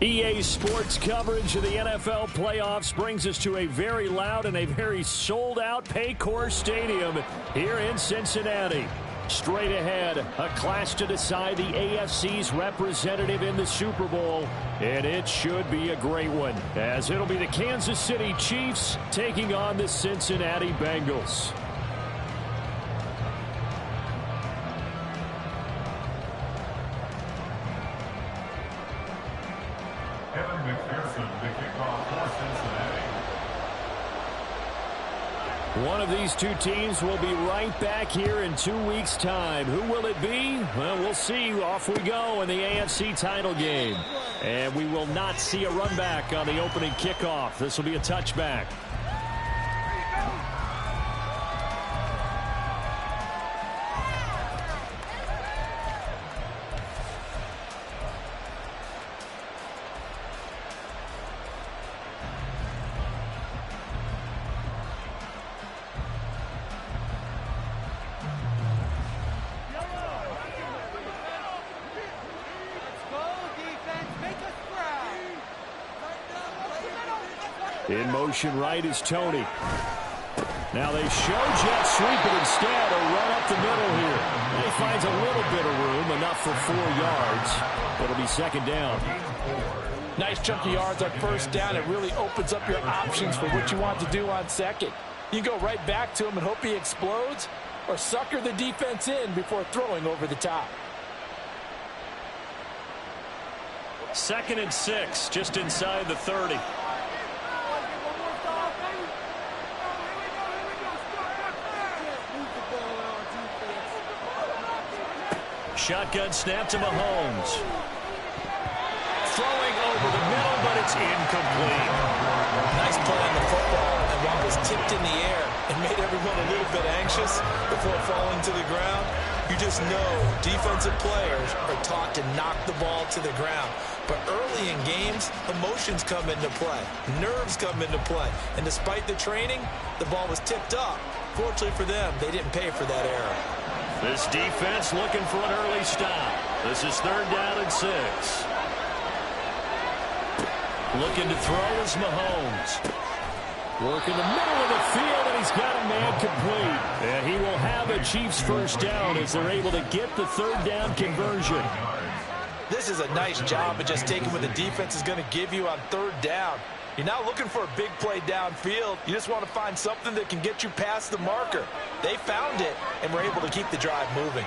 EA Sports coverage of the NFL playoffs brings us to a very loud and a very sold-out Paycor Stadium here in Cincinnati. Straight ahead, a clash to decide the AFC's representative in the Super Bowl, and it should be a great one, as it'll be the Kansas City Chiefs taking on the Cincinnati Bengals. One of these two teams will be right back here in 2 weeks' time. Who will it be? Well, we'll see. Off we go in the AFC title game. And we will not see a run back on the opening kickoff. This will be a touchback. In motion right is Tony. Now they show jet sweep, but instead a run up the middle here. He finds a little bit of room, enough for 4 yards. It'll be second down. Nice chunky yards on first down. It really opens up your options for what you want to do on second. You can go right back to him and hope he explodes, or sucker the defense in before throwing over the top. 2nd and 6, just inside the 30. Shotgun snap to Mahomes. Throwing over the middle, but it's incomplete. Nice play on the football, and while it was tipped in the air and made everyone a little bit anxious before falling to the ground, you just know defensive players are taught to knock the ball to the ground. But early in games, emotions come into play. Nerves come into play. And despite the training, the ball was tipped up. Fortunately for them, they didn't pay for that error. This defense looking for an early stop. This is 3rd down and 6. Looking to throw is Mahomes. Working the middle of the field, and he's got a man complete. And he will have a Chiefs first down as they're able to get the 3rd down conversion. This is a nice job of just taking what the defense is going to give you on 3rd down. You're not looking for a big play downfield. You just want to find something that can get you past the marker. They found it, and were able to keep the drive moving.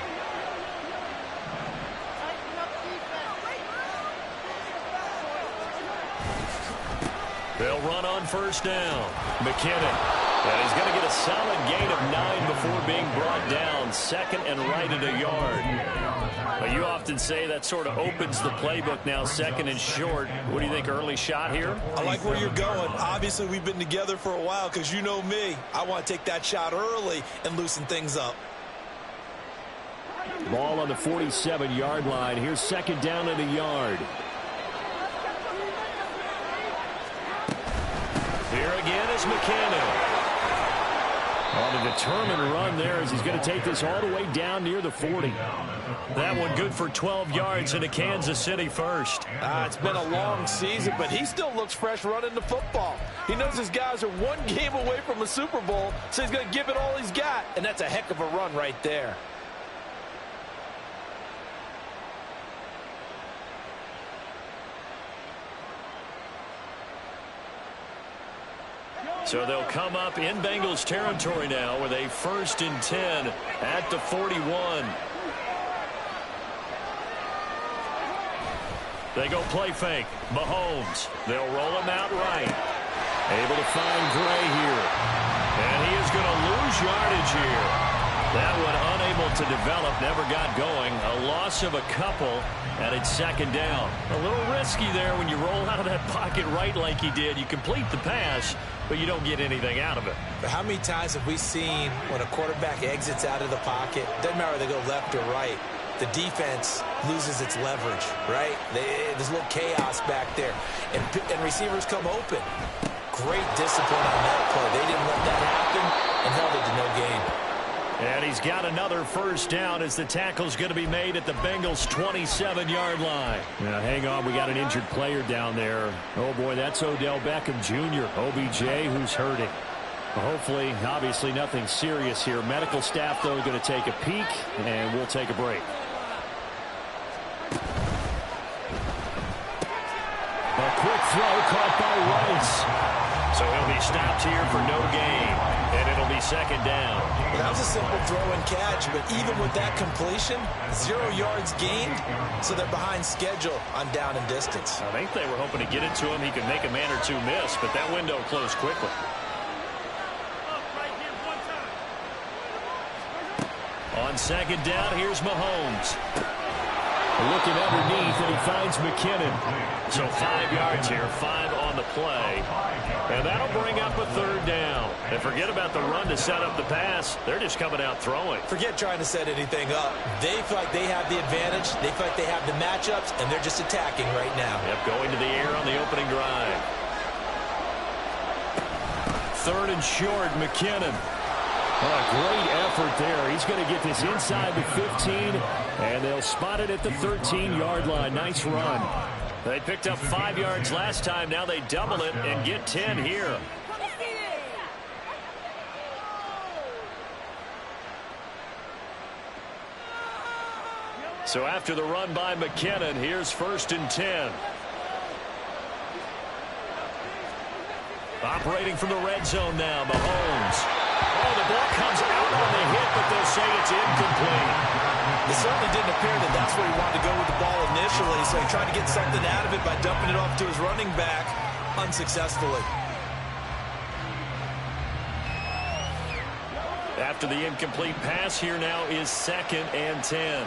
They'll run on first down. McKinnon. And he's going to get a solid gain of 9 before being brought down. 2nd and right at a yard. But you often say that sort of opens the playbook now, 2nd and short. What do you think, early shot here? I like where you're going. Obviously, we've been together for a while because you know me. I want to take that shot early and loosen things up. Ball on the 47-yard line. Here's second down and a yard. Here again is McKinnon. On a determined run there as he's going to take this all the way down near the 40. That one good for 12 yards into Kansas City first. It's been a long season, but he still looks fresh running the football. He knows his guys are one game away from a Super Bowl, so he's going to give it all he's got, and that's a heck of a run right there. So they'll come up in Bengals territory now with a 1st and 10 at the 41. They go play fake. Mahomes. They'll roll him out right. Able to find Gray here. And he is going to lose yardage here. That one unable to develop, never got going. A loss of a couple, and it's second down. A little risky there when you roll out of that pocket right like he did. You complete the pass, but you don't get anything out of it. But how many times have we seen when a quarterback exits out of the pocket, doesn't matter whether they go left or right, the defense loses its leverage, right? There's a little chaos back there, and receivers come open. Great discipline on that play. They didn't let that happen and held it to no gain. And he's got another first down as the tackle's going to be made at the Bengals' 27-yard line. Now, hang on, we got an injured player down there. Oh, boy, that's Odell Beckham Jr., OBJ, who's hurting. Hopefully, obviously, nothing serious here. Medical staff, though, going to take a peek, and we'll take a break. A quick throw caught by Rice. So he'll be stopped here for no gain, and it'll be second down. That was a simple throw and catch, but even with that completion, 0 yards gained, so they're behind schedule on down and distance. I think they were hoping to get it to him. He could make a man or two miss, but that window closed quickly. On second down, here's Mahomes. Looking underneath, and he finds McKinnon. So 5 yards here, 5 on the play. And that'll bring up a third down. And forget about the run to set up the pass. They're just coming out throwing. Forget trying to set anything up. They feel like they have the advantage. They feel like they have the matchups, and they're just attacking right now. Yep, going to the air on the opening drive. Third and short, McKinnon. Oh, great effort there. He's going to get this inside the 15, and they'll spot it at the 13-yard line. Nice run. They picked up 5 yards last time. Now they double it and get 10 here. So after the run by McKinnon, here's 1st and 10. Operating from the red zone now, Mahomes. Oh, the ball comes out on the hit, but they'll say it's incomplete. It certainly didn't appear that that's where he wanted to go with the ball initially, so he tried to get something out of it by dumping it off to his running back unsuccessfully. After the incomplete pass, here now is 2nd and 10.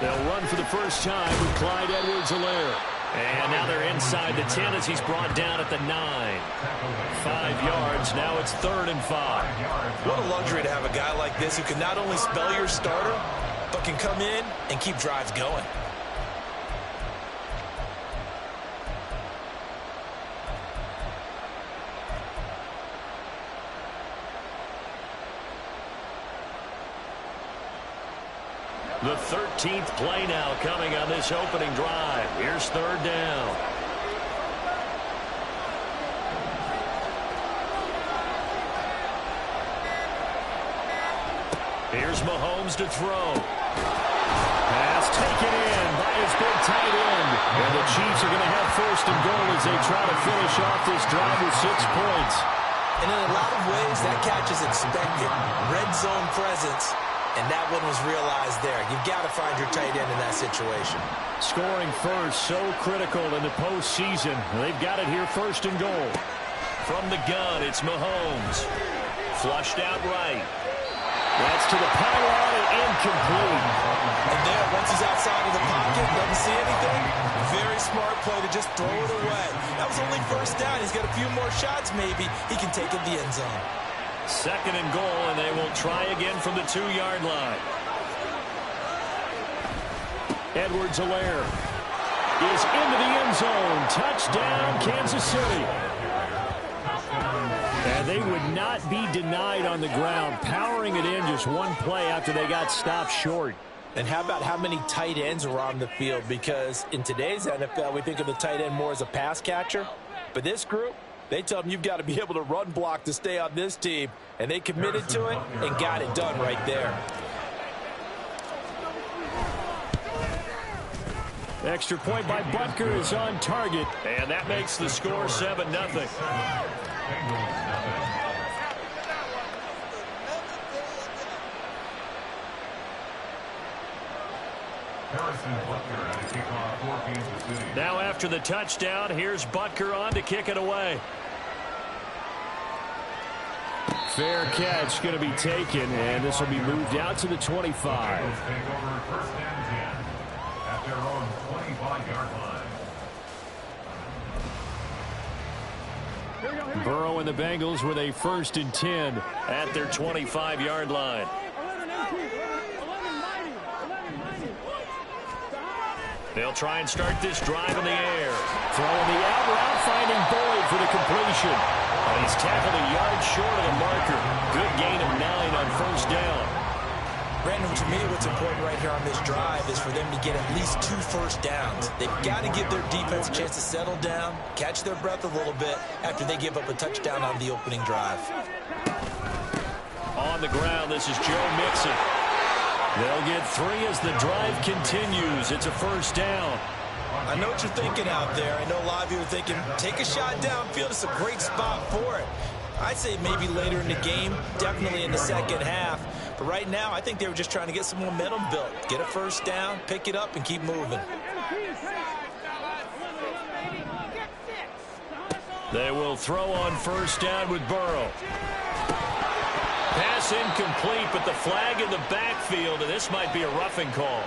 They'll run for the first time with Clyde Edwards-Helaire. And now they're inside the 10 as he's brought down at the 9. 5 yards. Now it's 3rd and 5. What a luxury to have a guy like this who can not only spell your starter, but can come in and keep drives going. The 13th play now coming on this opening drive. Here's 3rd down. Here's Mahomes to throw. Pass taken in by his big tight end. And the Chiefs are going to have 1st and goal as they try to finish off this drive with 6 points. And in a lot of ways, that catch is expected. Red zone presence. And that one was realized there. You've got to find your tight end in that situation. Scoring first, so critical in the postseason. They've got it here, 1st and goal. From the gun, it's Mahomes. Flushed out right. That's to the pylon and incomplete. And there, once he's outside of the pocket, doesn't see anything, very smart play to just throw it away. That was only 1st down. He's got a few more shots maybe. He can take it the end zone. 2nd and goal, and they will try again from the 2-yard line. Edwards-Helaire is into the end zone. Touchdown, Kansas City. And they would not be denied on the ground, powering it in just one play after they got stopped short. And how about how many tight ends were on the field? Because in today's NFL, we think of the tight end more as a pass catcher. But this group, they tell them you've got to be able to run block to stay on this team. And they committed to it and got it done right there. Extra point by Butker is on target. And that makes the score 7-0. Now after the touchdown, here's Butker on to kick it away. Fair catch going to be taken, and this will be moved out to the 25. At their own 25-yard line. Burrow and the Bengals with a 1st and 10 at their 25-yard line. They'll try and start this drive in the air. Throwing the out route, finding Boyd for the completion. And he's tackled a yard short of the marker. Good gain of 9 on 1st down. Brandon, to me, what's important right here on this drive is for them to get at least 2 first downs. They've got to give their defense a chance to settle down, catch their breath a little bit after they give up a touchdown on the opening drive. On the ground, this is Joe Mixon. They'll get 3 as the drive continues. It's a 1st down. I know what you're thinking out there. I know a lot of you are thinking, take a shot downfield. It's a great spot for it. I'd say maybe later in the game, definitely in the 2nd half. But right now, I think they were just trying to get some momentum built. Get a 1st down, pick it up, and keep moving. They will throw on 1st down with Burrow. Pass incomplete, but the flag in the backfield, and this might be a roughing call.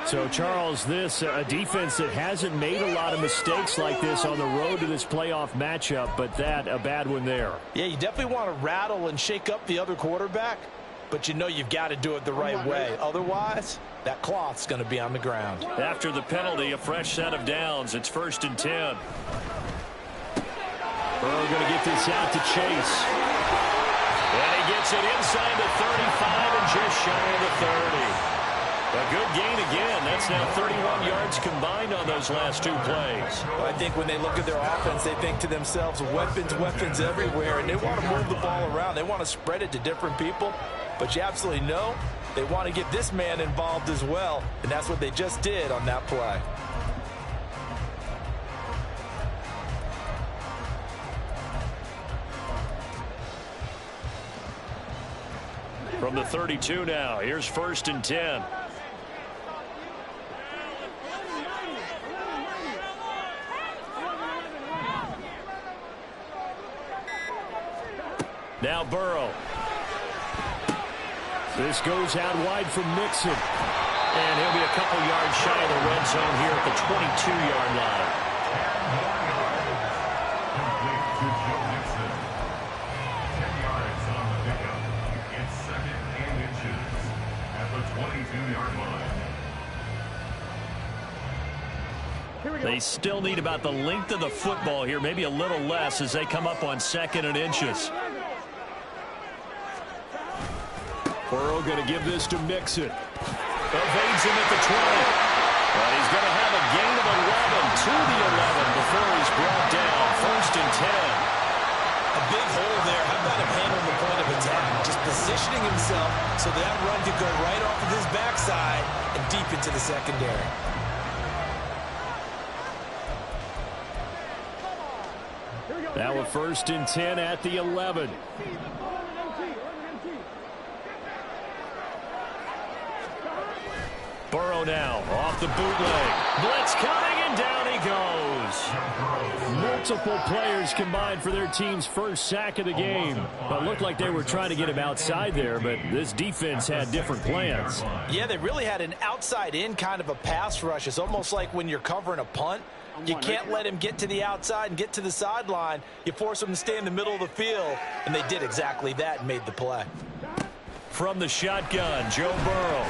So, Charles, this a defense that hasn't made a lot of mistakes like this on the road to this playoff matchup, but that a bad one there. Yeah, you definitely want to rattle and shake up the other quarterback, but you know you've got to do it the right way. Otherwise, that cloth's going to be on the ground. After the penalty, a fresh set of downs. It's 1st and 10. Burrow going to get this out to Chase. And he gets it inside the 35 and just shy of the 30. A good gain again. That's now 31 yards combined on those last 2 plays. Well, I think when they look at their offense, they think to themselves, weapons, weapons everywhere, and they want to move the ball around. They want to spread it to different people, but you absolutely know they want to get this man involved as well, and that's what they just did on that play. From the 32 now, here's 1st and 10. Now Burrow. This goes out wide from Mixon. And he'll be a couple yards shy of the red zone here at the 22-yard line. They still need about the length of the football here, maybe a little less as they come up on 2nd and inches. Burrow going to give this to Mixon. Evades him at the 20. But he's going to have a gain of 11 to the 11 before he's brought down. 1st and 10. A big hole there. How about him handling the point of attack? Just positioning himself so that run could go right off of his backside and deep into the secondary. Now a 1st and 10 at the 11. Burrow now off the bootleg. Blitz coming, and down he goes. Multiple players combined for their team's 1st sack of the game. But it looked like they were trying to get him outside there, but this defense had different plans. Yeah, they really had an outside-in kind of a pass rush. It's almost like when you're covering a punt, You can't let him get to the outside and get to the sideline. You force him to stay in the middle of the field, and they did exactly that and made the play. From the shotgun, Joe Burrow.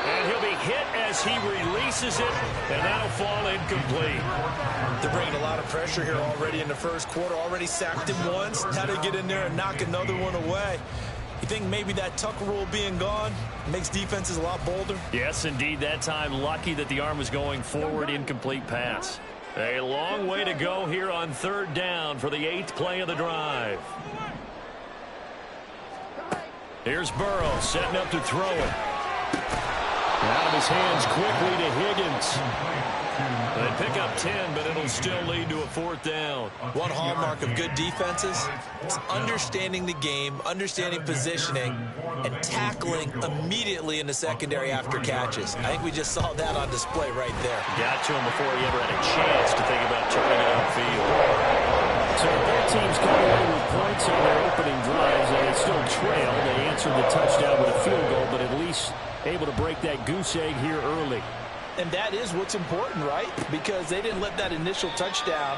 And he'll be hit as he releases it, and that'll fall incomplete. They're bringing a lot of pressure here already in the first quarter. Already sacked him once. Now they get in there and knock another one away. You think maybe that Tucker rule being gone makes defenses a lot bolder? Yes, indeed. That time, lucky that the arm was going forward. Incomplete pass. A long way to go here on third down for the 8th play of the drive. Here's Burrow setting up to throw it. Out of his hands quickly to Higgins. They pick up 10, but it'll still lead to a 4th down. One hallmark of good defenses is understanding the game, understanding positioning, and tackling immediately in the secondary after catches. I think we just saw that on display right there. Got to him before he ever had a chance to think about turning it upfield. So both teams come away with points on their opening drives, and they still trail. They answered the touchdown with a field goal, but at least able to break that goose egg here early. And that is what's important, right? Because they didn't let that initial touchdown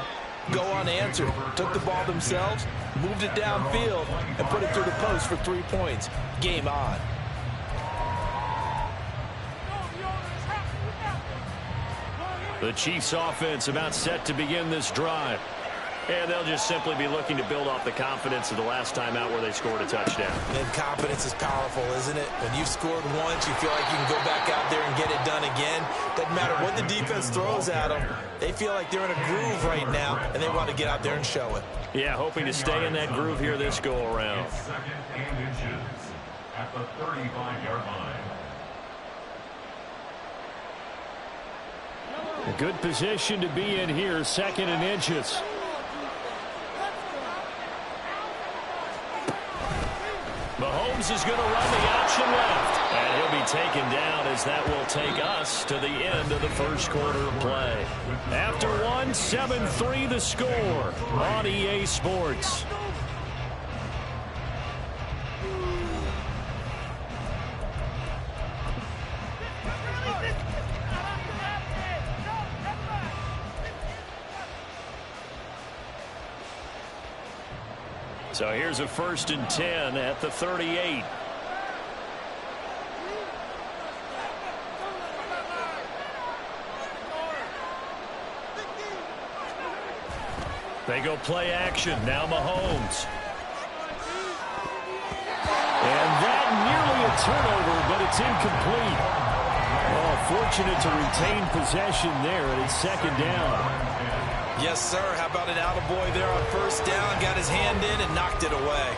go unanswered. Took the ball themselves, moved it downfield, and put it through the post for 3 points. Game on. The Chiefs offense about set to begin this drive. And they'll just simply be looking to build off the confidence of the last time out where they scored a touchdown. And confidence is powerful, isn't it? When you've scored once, you feel like you can go back out there and get it done again. Doesn't matter what the defense throws at them. They feel like they're in a groove right now, and they want to get out there and show it. Yeah, hoping to stay in that groove here this go-around. At the 35-yard line. A good position to be in here, 2nd and inches. Mahomes is going to run the option left. And he'll be taken down as that will take us to the end of the first quarter of play. After one, 7-3 the score on EA Sports. So here's a 1st and 10 at the 38. They go play action. Now Mahomes. And that nearly a turnover, but it's incomplete. Oh, fortunate to retain possession there, and it's 2nd down. Yes, sir. How about an attaboy there on 1st down? Got his hand in and knocked it away.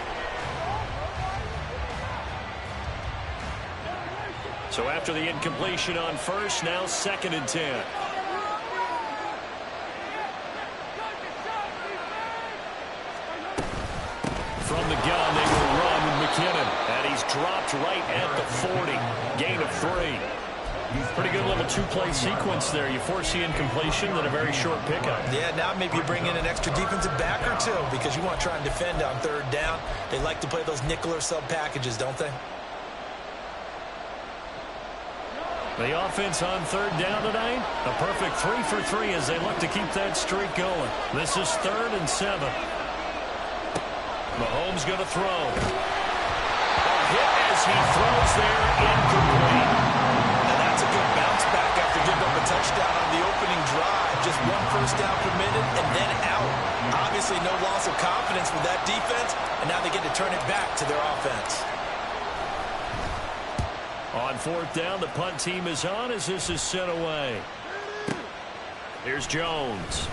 So after the incompletion on 1st, now 2nd and 10. From the gun, they will run with McKinnon. And he's dropped right at the 40. Gain of 3. Pretty good little 2-play sequence there. You force the incompletion, then a very short pickup. Yeah, now maybe you bring in an extra defensive back or two because you want to try and defend on 3rd down. They like to play those nickel or sub packages, don't they? The offense on 3rd down tonight, a perfect 3 for 3 as they look to keep that streak going. This is 3rd and 7. Mahomes going to throw. A hit as he throws there, incomplete. That's a good bounce back after giving up a touchdown on the opening drive. Just 1 1st down per minute and then out. Obviously no loss of confidence with that defense, and now they get to turn it back to their offense. On 4th down, the punt team is on as this is sent away. Here's Jones.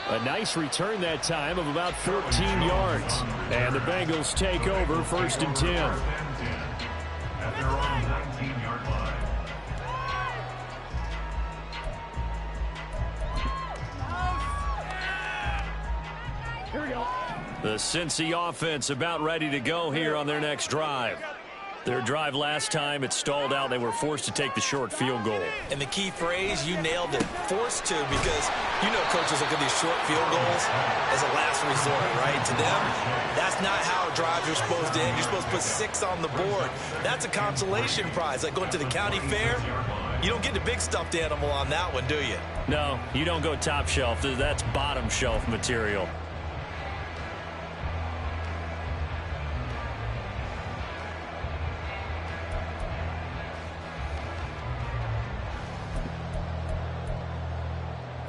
A nice return that time of about 14 yards. And the Bengals take over 1st and 10. At their own 19-yard line. Here we go. The Cincy offense about ready to go here on their next drive. Their drive last time, it stalled out. They were forced to take the short field goal. And the key phrase, you nailed it, forced to, because you know coaches look at these short field goals as a last resort, right? To them, that's not how drives are supposed to end. You're supposed to put 6 on the board. That's a consolation prize, like going to the county fair. You don't get the big stuffed animal on that one, do you? No, you don't go top shelf. That's bottom shelf material.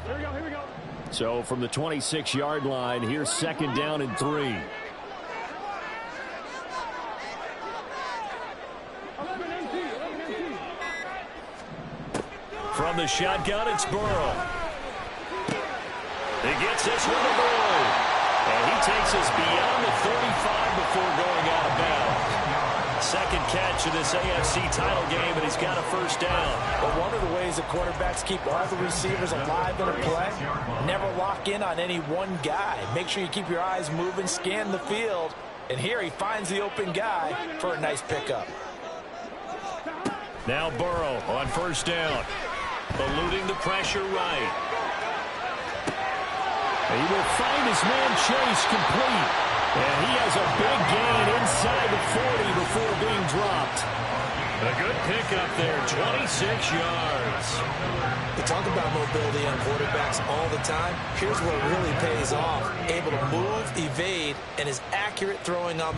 Here we go. So from the 26-yard line, here's 2nd down and 3. From the shotgun, it's Burrow. He gets this one to Burrow. And he takes us beyond the 35 before going out of bounds. Second catch of this AFC title game, and he's got a first down. But one of the ways the quarterbacks keep all the receivers alive in a play, never lock in on any one guy. Make sure you keep your eyes moving, scan the field. And here he finds the open guy for a nice pickup. Now Burrow on first down. Eluding the pressure right. He will find his man Chase complete. And he has a big gain inside the 40 before being dropped. A good pickup there, 26 yards. We talk about mobility on quarterbacks all the time. Here's what really pays off. Able to move, evade, and is accurate throwing on.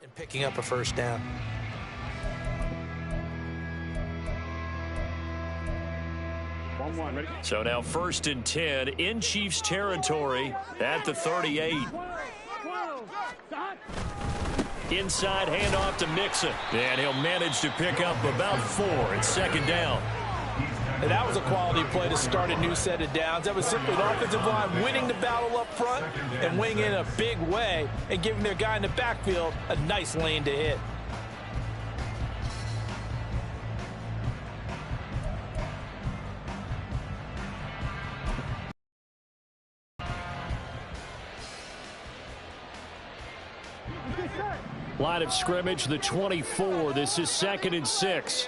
And picking up a first down. Ready? So now 1st and 10 in Chiefs territory at the 38. Inside handoff to Mixon. And he'll manage to pick up about 4 at 2nd down. And that was a quality play to start a new set of downs. That was simply the offensive line winning the battle up front and winning in a big way and giving their guy in the backfield a nice lane to hit. Line of scrimmage, the 24. This is 2nd and 6.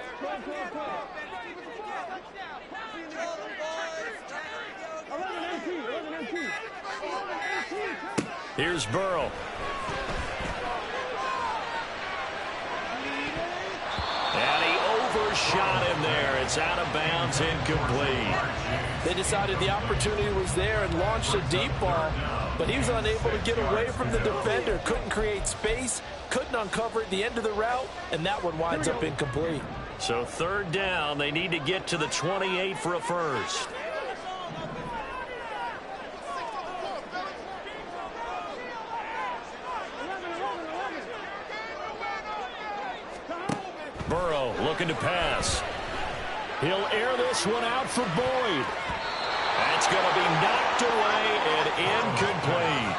Here's Burrow. And he overshot him there. It's out of bounds, incomplete. They decided the opportunity was there and launched a deep ball, but he was unable to get away from the defender. Couldn't create space, couldn't uncover at the end of the route, and that one winds up incomplete. So 3rd down, they need to get to the 28 for a first. Burrow looking to pass. He'll air this one out for Boyd. That's going to be knocked away and incomplete.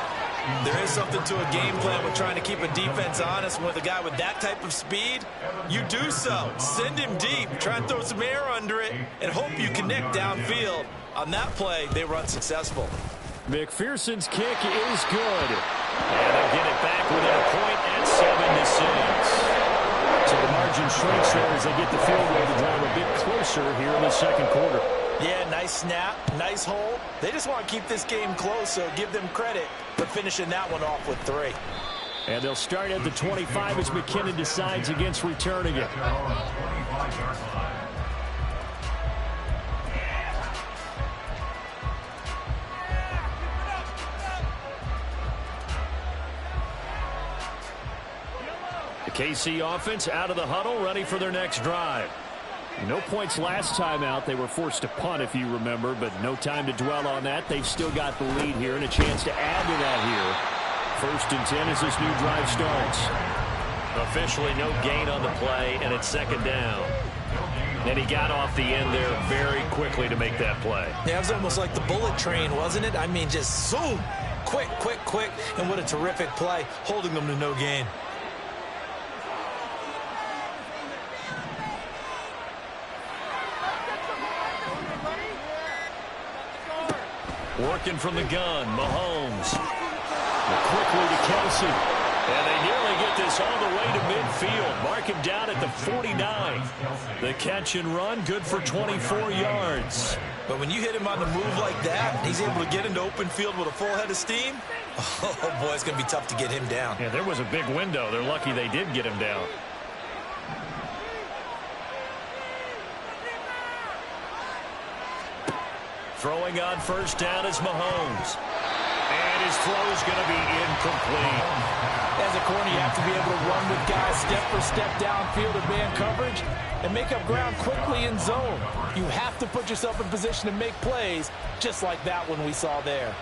There is something to a game plan with trying to keep a defense honest. With a guy with that type of speed, you do so. Send him deep, try and throw some air under it, and hope you connect downfield. On that play, they were unsuccessful. McPherson's kick is good. And they get it back within a point at 7-6. So the margin shrinks there as they get the field goal to drive a bit closer here in the second quarter. Yeah, nice snap, nice hole. They just want to keep this game close, so give them credit for finishing that one off with 3. And they'll start at the 25 as McKinnon decides against returning it. The KC offense out of the huddle, ready for their next drive. No points last time out. They were forced to punt, if you remember, but no time to dwell on that. They've still got the lead here and a chance to add to that here. 1st and 10 as this new drive starts. Officially no gain on the play, and it's 2nd down. And he got off the end there very quickly to make that play. Yeah, it was almost like the bullet train, wasn't it? I mean, just zoom. Quick, quick, quick. And what a terrific play, holding them to no gain. Working from the gun, Mahomes. Quickly to Kelsey. And they nearly get this all the way to midfield. Mark him down at the 49. The catch and run, good for 24 yards. But when you hit him on the move like that, he's able to get into open field with a full head of steam. Oh, boy, it's going to be tough to get him down. Yeah, there was a big window. They're lucky they did get him down. Throwing on 1st down is Mahomes. And his throw is going to be incomplete. As a corner, you have to be able to run with guys step for step downfield in man coverage and make up ground quickly in zone. You have to put yourself in position to make plays, just like that one we saw there.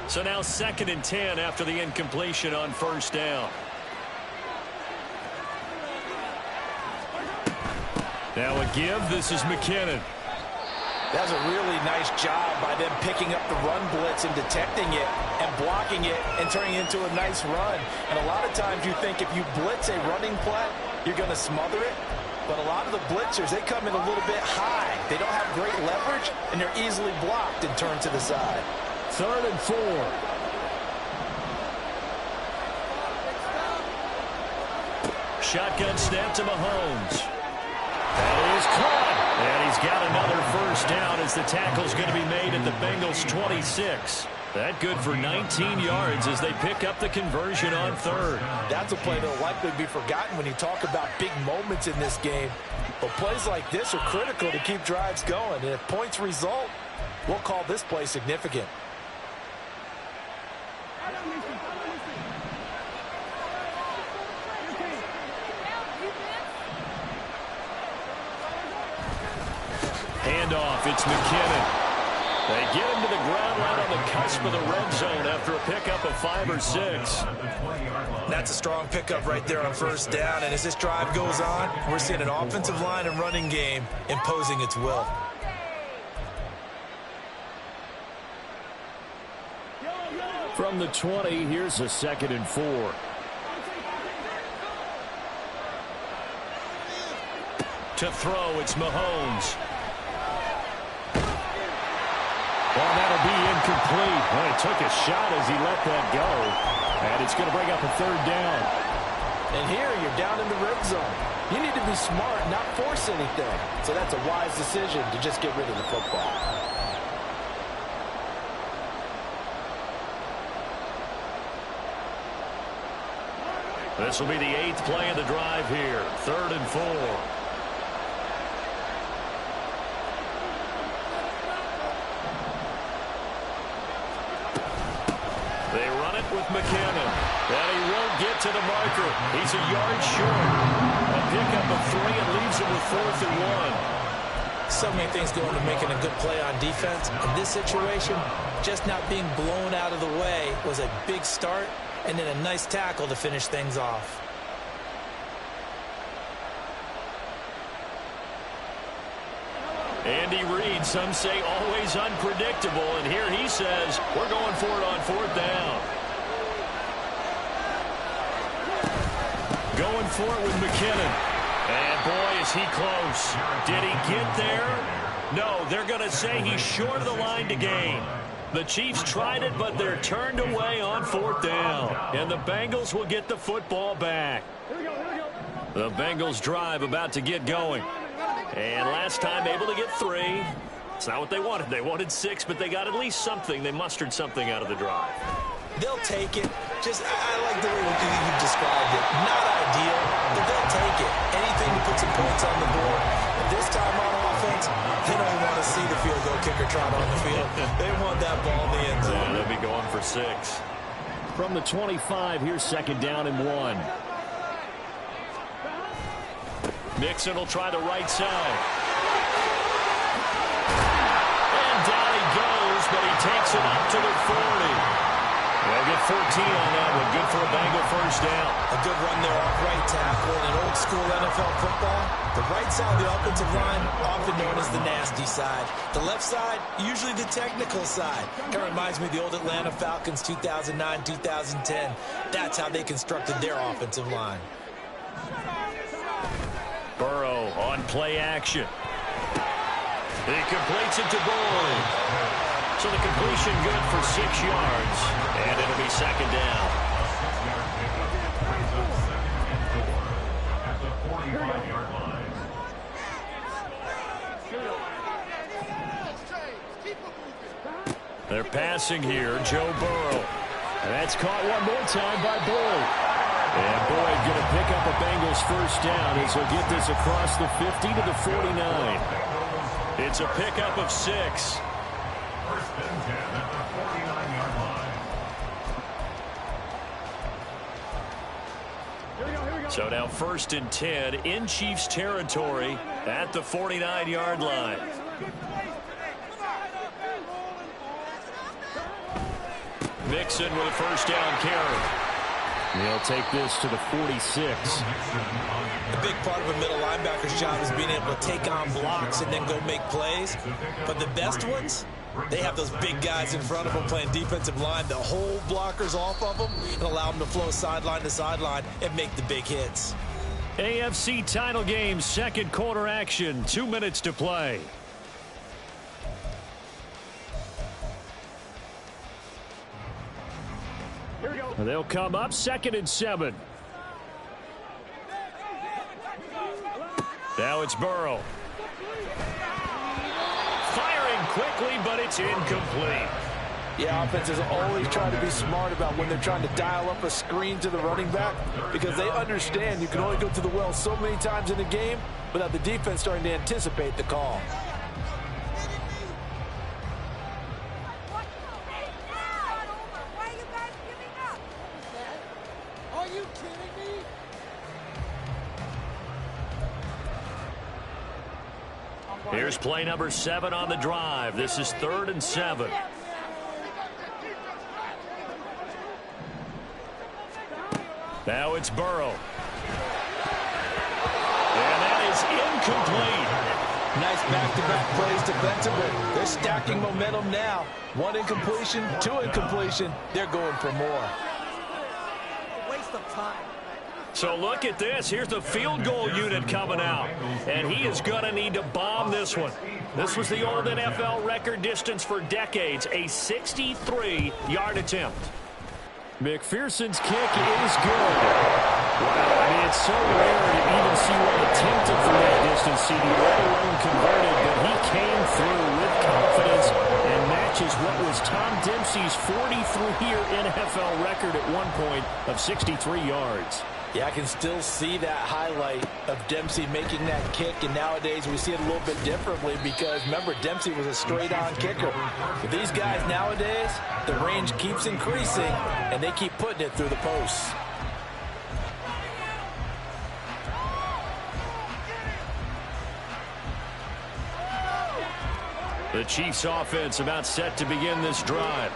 So now 2nd and 10 after the incompletion on 1st down. Now a give. This is McKinnon. That was a really nice job by them picking up the run blitz and detecting it and blocking it and turning it into a nice run. And a lot of times you think if you blitz a running play, you're going to smother it. But a lot of the blitzers, they come in a little bit high. They don't have great leverage, and they're easily blocked and turned to the side. 3rd and 4. Shotgun snap to Mahomes. That is caught. And he's got another 1st down as the tackle's going to be made at the Bengals 26. That good for 19 yards as they pick up the conversion on 3rd. That's a play that will likely be forgotten when you talk about big moments in this game. But plays like this are critical to keep drives going. And if points result, we'll call this play significant. Handoff, it's McKinnon. They get him to the ground right on the cusp of the red zone after a pickup of 5 or 6. That's a strong pickup right there on 1st down. And as this drive goes on, we're seeing an offensive line and running game imposing its will. From the 20, here's a 2nd and 4. To throw, it's Mahomes. Well, that'll be incomplete. Well, he took a shot as he let that go. And it's going to bring up a 3rd down. And here you're down in the red zone. You need to be smart, not force anything. So that's a wise decision to just get rid of the football. This will be the 8th play of the drive here. 3rd and 4. They run it with McKinnon. And he won't get to the marker. He's a yard short. A pickup of 3 and leaves him with 4th and 1. So many things go into making a good play on defense. In this situation, just not being blown out of the way was a big start, and then a nice tackle to finish things off. Andy Reid, some say always unpredictable, and here he says we're going for it on 4th down. Going for it with McKinnon. And boy, is he close. Did he get there? No, they're going to say he's short of the line to gain. The Chiefs tried it, but they're turned away on 4th down. And the Bengals will get the football back. The Bengals drive about to get going. And last time able to get 3. It's not what they wanted. They wanted 6, but they got at least something. They mustered something out of the drive. They'll take it. I like the way you described it. Not ideal, but they'll take it. Anything to put some points on the board. And this time on offense, they don't want to see the field goal kicker trot on the field. They want that ball in the end zone. Yeah, they'll be going for 6. From the 25, here's 2nd down and 1. Mixon will try the right side. And down he goes, but he takes it up to the 40. They'll get 14 on that one. Good for a Bengal 1st down. A good run there off right tackle in an old school NFL football. The right side of the offensive line, often known as the nasty side. The left side, usually the technical side. Kind of reminds me of the old Atlanta Falcons 2009-2010. That's how they constructed their offensive line. Burrow on play action. He completes it to Boyd. So the completion good for 6 yards. And it'll be 2nd down. At the 45-yard line. They're passing here. Joe Burrow. And that's caught one more time by Boyd. And Boyd going to pick up a Bengals 1st down as he'll get this across the 50 to the 49. It's a pickup of 6. 1st and 10 at the 49-yard line. So now 1st and 10 in Chiefs territory at the 49-yard line. Mixon with a 1st down carry. They'll take this to the 46. A big part of a middle linebacker's job is being able to take on blocks and then go make plays. But the best ones, they have those big guys in front of them playing defensive line that hold blockers off of them and allow them to flow sideline to sideline and make the big hits. AFC title game, 2nd quarter action, 2 minutes to play. They'll come up 2nd and 7. Now it's Burrow. Firing quickly, but it's incomplete. Yeah, offenses always try to be smart about when they're trying to dial up a screen to the running back because they understand you can only go to the well so many times in a game without the defense starting to anticipate the call. Here's play number 7 on the drive. This is 3rd and 7. Now it's Burrow. And that is incomplete. Nice back-to-back plays defensively. They're stacking momentum now. 1 incompletion, 2 incompletion. They're going for more. Waste of time. So look at this. Here's the field goal unit coming out. And he is going to need to bomb this one. This was the old NFL record distance for decades, a 63-yard attempt. McPherson's kick is good. Wow, I mean, it's so rare to even see one attempted from that distance, CD, let alone converted, but he came through with confidence and matches what was Tom Dempsey's 43-year NFL record at one point of 63 yards. Yeah, I can still see that highlight of Dempsey making that kick, and nowadays we see it a little bit differently because, remember, Dempsey was a straight-on kicker. But these guys nowadays, the range keeps increasing, and they keep putting it through the posts. The Chiefs offense about set to begin this drive.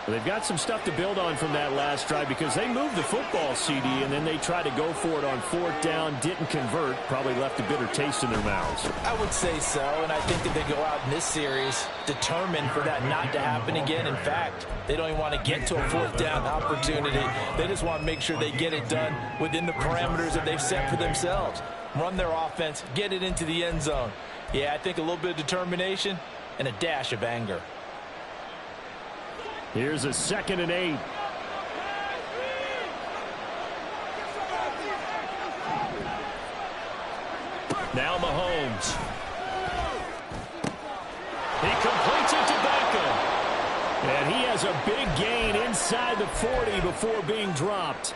They've got some stuff to build on from that last drive because they moved the football, CD, and then they tried to go for it on 4th down, didn't convert, probably left a bitter taste in their mouths. I would say so, and I think that they go out in this series determined for that not to happen again. In fact, they don't even want to get to a 4th down opportunity. They just want to make sure they get it done within the parameters that they've set for themselves. Run their offense, get it into the end zone. Yeah, I think a little bit of determination and a dash of anger. Here's a 2nd and 8. Now Mahomes. He completes it to Beckham. And he has a big gain inside the 40 before being dropped.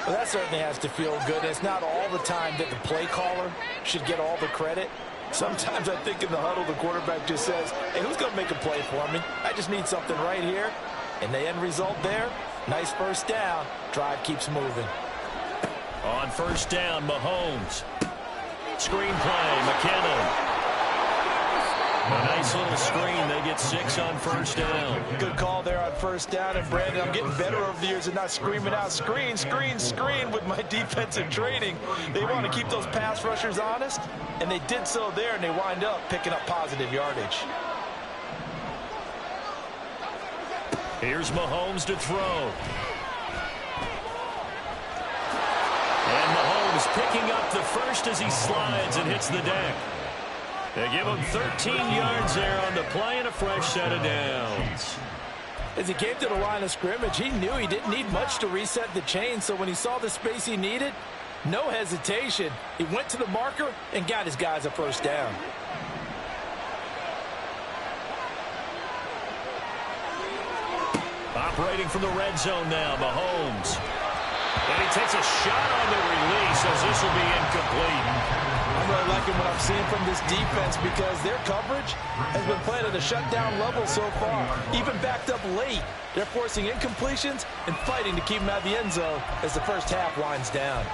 Well, that certainly has to feel good. It's not all the time that the play caller should get all the credit. Sometimes I think in the huddle, the quarterback just says, hey, who's going to make a play for me? I just need something right here. And the end result there, nice 1st down. Drive keeps moving. On 1st down, Mahomes. Screen play, McKinnon. A nice little screen. They get 6 on 1st down. Good call there on 1st down. And, Brandon, I'm getting better over the years and not screaming out, screen, screen, screen with my defensive training. They want to keep those pass rushers honest, and they did so there, and they wind up picking up positive yardage. Here's Mahomes to throw. And Mahomes picking up the first as he slides and hits the deck. They give him 13 yards there on the play and a fresh set of downs. As he came to the line of scrimmage, he knew he didn't need much to reset the chain, so when he saw the space he needed, no hesitation. He went to the marker and got his guys a 1st down. Operating from the red zone now, Mahomes. And he takes a shot on the release as this will be incomplete. I'm really liking what I'm seeing from this defense because their coverage has been playing at a shutdown level so far. Even backed up late, they're forcing incompletions and fighting to keep them out of the end zone as the 1st half winds down.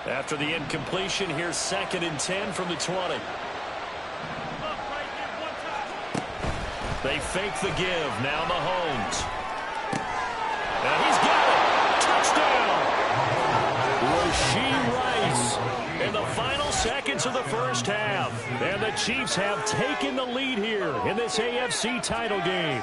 After the incompletion, here's 2nd and 10 from the 20. They fake the give. Now Mahomes. And he's got it. Touchdown. Rashee Rice in the final seconds of the 1st half. And the Chiefs have taken the lead here in this AFC title game.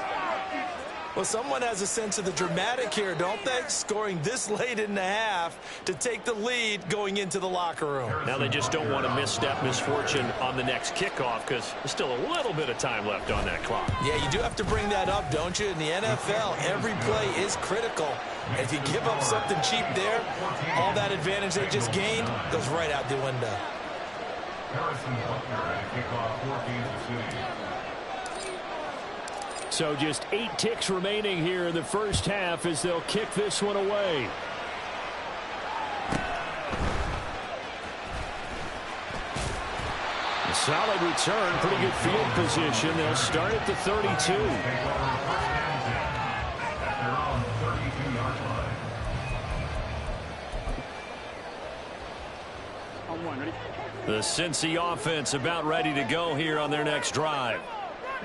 Well, someone has a sense of the dramatic here, don't they? Scoring this late in the half to take the lead going into the locker room. Now they just don't want to misstep misfortune on the next kickoff because there's still a little bit of time left on that clock. Yeah, you do have to bring that up, don't you? In the NFL, every play is critical. If you give up something cheap there, all that advantage they just gained goes right out the window. So just 8 ticks remaining here in the 1st half as they'll kick this one away. A solid return, pretty good field position. They'll start at the 32. The Cincy offense about ready to go here on their next drive.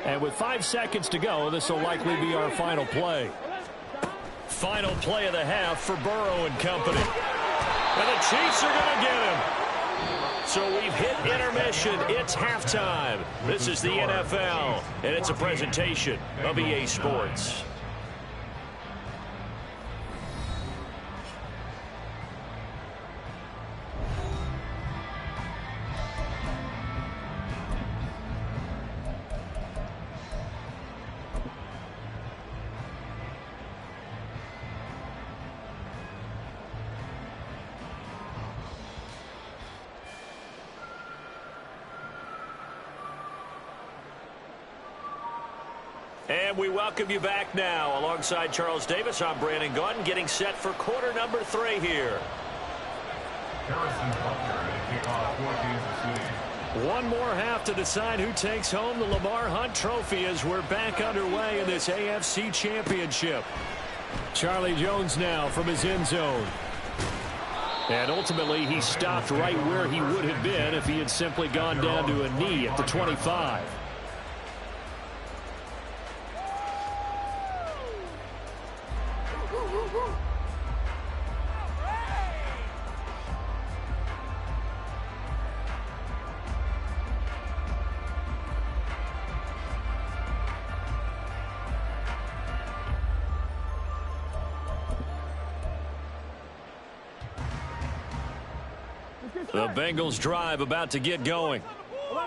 And with 5 seconds to go, this will likely be our final play. Final play of the half for Burrow and company. And the Chiefs are going to get him. So we've hit intermission. It's halftime. This is the NFL, and it's a presentation of EA Sports. And we welcome you back now. Alongside Charles Davis, I'm Brandon Gunn, getting set for quarter number 3 here. One more half to decide who takes home the Lamar Hunt Trophy as we're back underway in this AFC Championship. Charlie Jones now from his end zone. And ultimately, he stopped right where he would have been if he had simply gone down to a knee at the 25. The Bengals drive about to get going.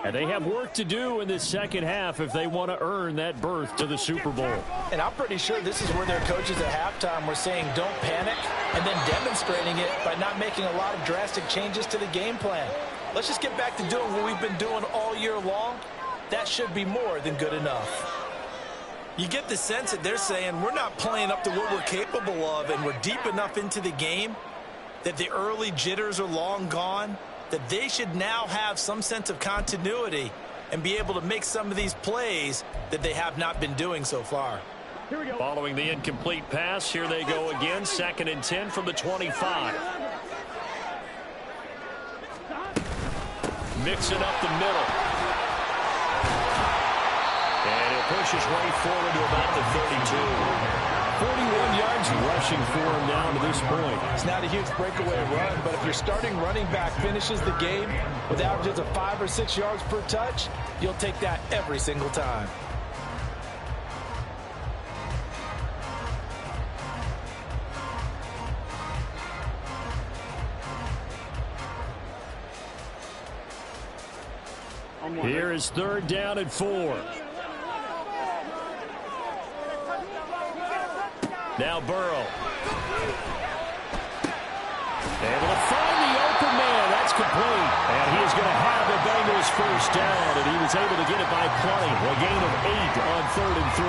And they have work to do in this second half if they want to earn that berth to the Super Bowl. And I'm pretty sure this is where their coaches at halftime were saying don't panic, and then demonstrating it by not making a lot of drastic changes to the game plan. Let's just get back to doing what we've been doing all year long. That should be more than good enough. You get the sense that they're saying we're not playing up to what we're capable of, and we're deep enough into the game that the early jitters are long gone, that they should now have some sense of continuity and be able to make some of these plays that they have not been doing so far. Here we go. Following the incomplete pass, here they go again, 2nd and 10 from the 25. Mixing up the middle. And he'll push his way forward to about the 32. 41 yards rushing for him down to this point. It's not a huge breakaway run, but if your starting running back finishes the game with averages of 5 or 6 yards per touch, you'll take that every single time. Here is 3rd down and 4. Now Burrow. Able to find the open man. That's complete. And he is going to have the Bengals first down. And he was able to get it by plenty. A gain of 8 on 3rd and 3.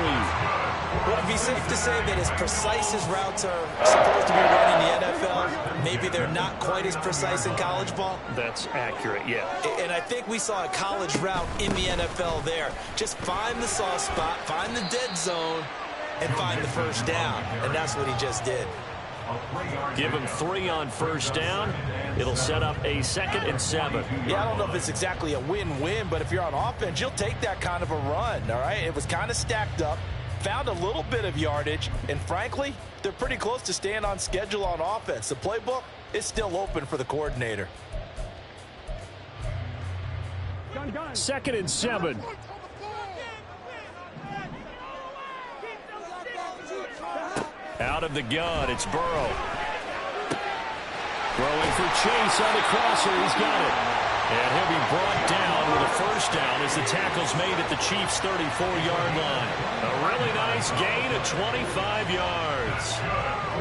Would it be safe to say that as precise as routes are supposed to be run in the NFL, maybe they're not quite as precise in college ball? That's accurate, yeah. And I think we saw a college route in the NFL there. Just find the soft spot, find the dead zone, and find the first down. And that's what he just did. Give him 3 on first down. It'll set up a 2nd and 7. Yeah, I don't know if it's exactly a win-win, but if you're on offense, you'll take that kind of a run, all right? It was kind of stacked up, found a little bit of yardage, and frankly, they're pretty close to staying on schedule on offense. The playbook is still open for the coordinator. 2nd and 7. Out of the gun, it's Burrow. Throwing for Chase on the crosser. He's got it. And he'll be brought down with a first down as the tackle's made at the Chiefs' 34-yard line. A really nice gain of 25 yards.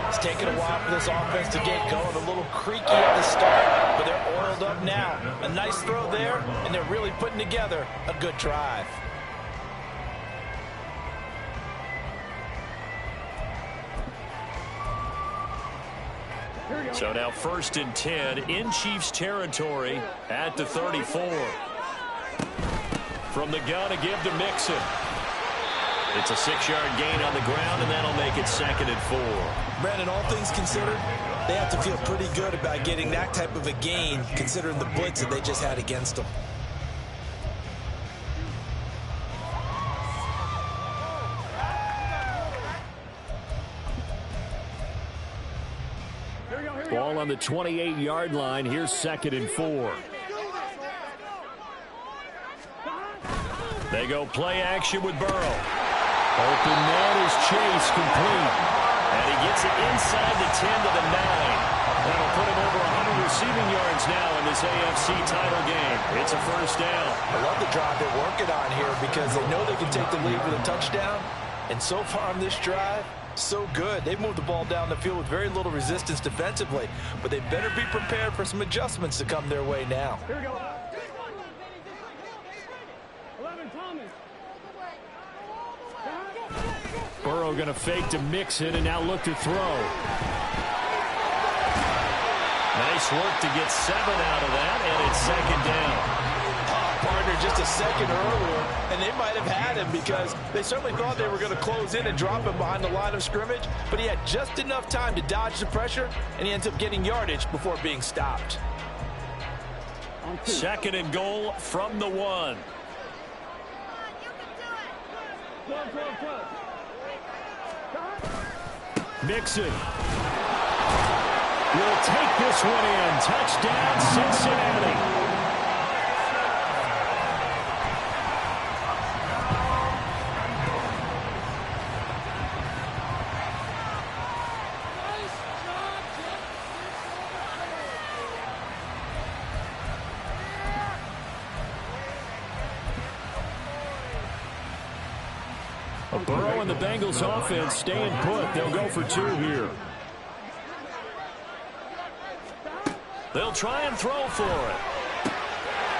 It's taken a while for this offense to get going. A little creaky at the start, but they're oiled up now. A nice throw there, and they're really putting together a good drive. So now 1st and 10 in Chiefs territory at the 34. From the gun, a give to Mixon. It's a 6-yard gain on the ground, and that'll make it 2nd and 4. Brandon, all things considered, they have to feel pretty good about getting that type of a gain, considering the blitz that they just had against them. Ball on the 28-yard line. Here's 2nd and 4. They go play action with Burrow. Open man is Chase, complete. And he gets it inside the 10 to the 9. That'll put him over 100 receiving yards now in this AFC title game. It's a first down. I love the drive they're working on here because they know they can take the lead with a touchdown. And so far on this drive, so good. They've moved the ball down the field with very little resistance defensively, but they better be prepared for some adjustments to come their way now. Here we go. 11, Thomas. Burrow going to fake to Mixon and now look to throw. Nice work to get 7 out of that, and it's 2nd down. Partner just a second earlier, and they might have had him because they certainly thought they were going to close in and drop him behind the line of scrimmage, but he had just enough time to dodge the pressure, and he ends up getting yardage before being stopped. Second and goal from the 1. Mixon will take this one in. Touchdown, Cincinnati. Burrow and the Bengals offense staying put. They'll go for 2 here. They'll try and throw for it.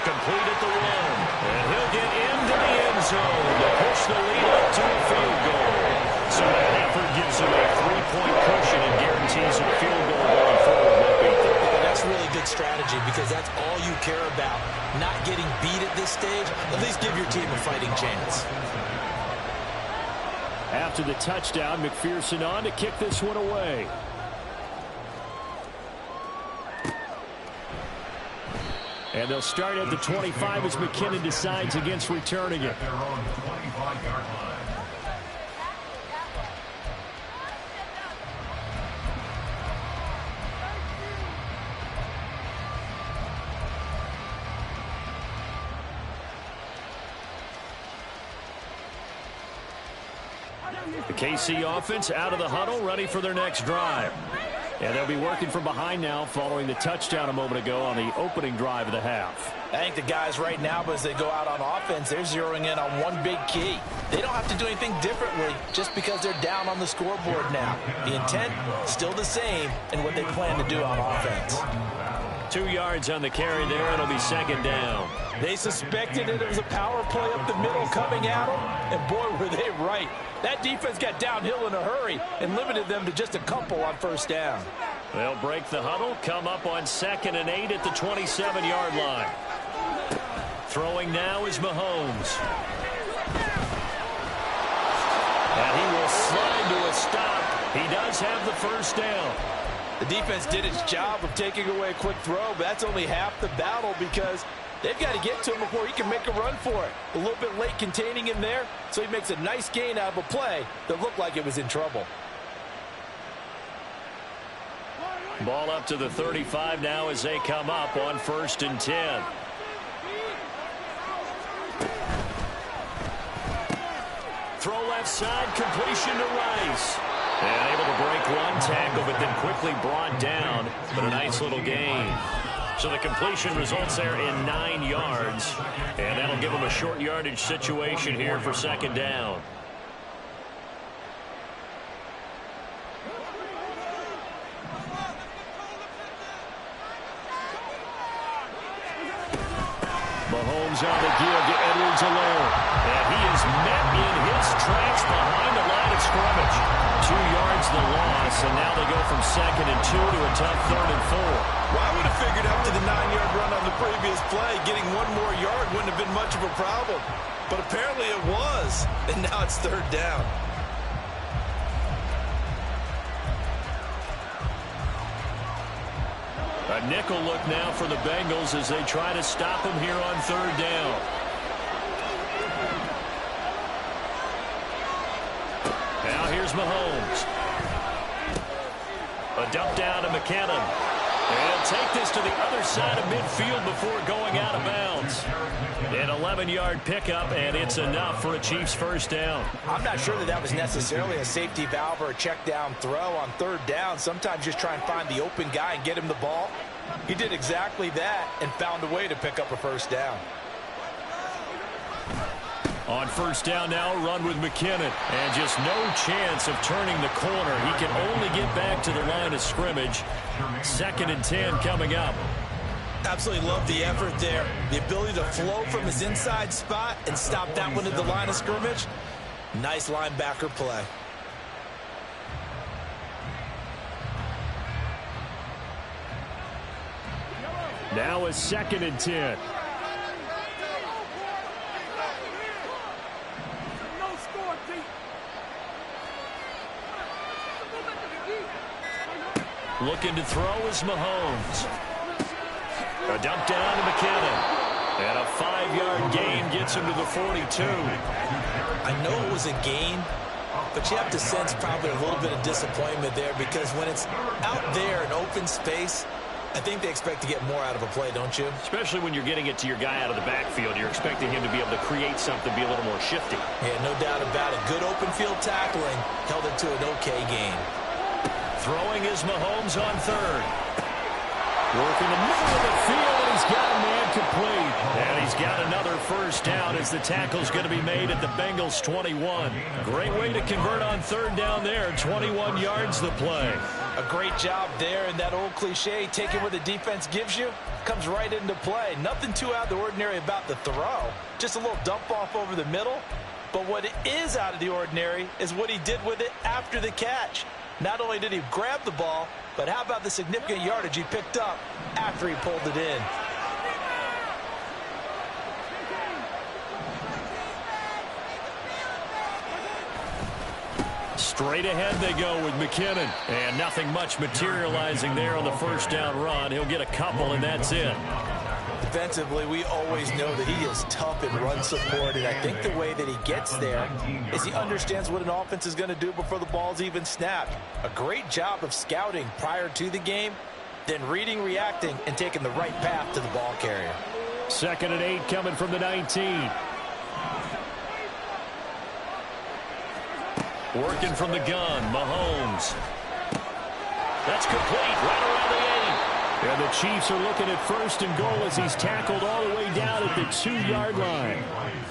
Complete at the 1. And he'll get into the end zone to push the lead up to a field goal. So that effort gives him a 3-point cushion and guarantees a field goal going forward. That's really good strategy because that's all you care about. Not getting beat at this stage. At least give your team a fighting chance. After the touchdown, McPherson on to kick this one away. And they'll start at the 25 as McKinnon decides against returning it. Their own 25-yard line. The KC offense out of the huddle, ready for their next drive. And they'll be working from behind now following the touchdown a moment ago on the opening drive of the half. I think the guys right now, as they go out on offense, they're zeroing in on one big key. They don't have to do anything differently just because they're down on the scoreboard now. The intent, still the same in what they plan to do on offense. 2 yards on the carry there. It'll be second down. They suspected it was a power play up the middle coming at them, and boy, were they right. That defense got downhill in a hurry and limited them to just a couple on first down. They'll break the huddle, come up on 2nd and 8 at the 27-yard line. Throwing now is Mahomes. And he will slide to a stop. He does have the first down. The defense did its job of taking away a quick throw, but that's only half the battle because they've got to get to him before he can make a run for it. A little bit late containing him there, so he makes a nice gain out of a play that looked like it was in trouble. Ball up to the 35 now as they come up on 1st and 10. Throw left side, completion to Rice. And able to break one tackle, but then quickly brought down. But a nice little gain. So the completion results there in 9 yards. And that'll give them a short yardage situation here for 2nd down. Mahomes on the give to Edwards-Helaire. And he is met in his tracks behind the line of scrimmage. 2 yards the loss, and now they go from 2nd and 2 to a tough 3rd and 4. Well, I would have figured after the 9-yard run on the previous play, getting one more yard wouldn't have been much of a problem. But apparently it was, and now it's 3rd down. A nickel look now for the Bengals as they try to stop him here on 3rd down. Now here's Mahomes. A dump down to McKinnon. And take this to the other side of midfield before going out of bounds. An 11-yard pickup, and it's enough for a Chiefs first down. I'm not sure that that was necessarily a safety valve or a check down throw on 3rd down. Sometimes just try and find the open guy and get him the ball. He did exactly that and found a way to pick up a first down. On 1st down now, run with McKinnon. And just no chance of turning the corner. He can only get back to the line of scrimmage. 2nd and 10 coming up. Absolutely love the effort there. The ability to flow from his inside spot and stop that one at the line of scrimmage. Nice linebacker play. Now is 2nd and 10. Looking to throw is Mahomes. A dump down to McKinnon. And a 5-yard gain gets him to the 42. I know it was a gain, but you have to sense probably a little bit of disappointment there, because when it's out there in open space, I think they expect to get more out of a play, don't you? Especially when you're getting it to your guy out of the backfield. You're expecting him to be able to create something, be a little more shifty. Yeah, no doubt about it. Good open field tackling held it to an okay gain. Throwing is Mahomes on third. Working the middle of the field, and he's got a man complete. And he's got another first down as the tackle's going to be made at the Bengals 21. Great way to convert on third down there. 21 yards the play. A great job there, and that old cliche, taking what the defense gives you, comes right into play. Nothing too out of the ordinary about the throw. Just a little dump off over the middle. But what is out of the ordinary is what he did with it after the catch. Not only did he grab the ball, but how about the significant yardage he picked up after he pulled it in? Straight ahead they go with McKinnon. And nothing much materializing there on the first down run. He'll get a couple, and that's it. Defensively, we always know that he is tough in run support, and I think the way that he gets there is he understands what an offense is going to do before the ball's even snapped. A great job of scouting prior to the game, then reading, reacting, and taking the right path to the ball carrier. 2nd and 8 coming from the 19. Working from the gun, Mahomes. That's complete, right around the 8. And the Chiefs are looking at 1st and goal as he's tackled all the way down at the 2-yard line.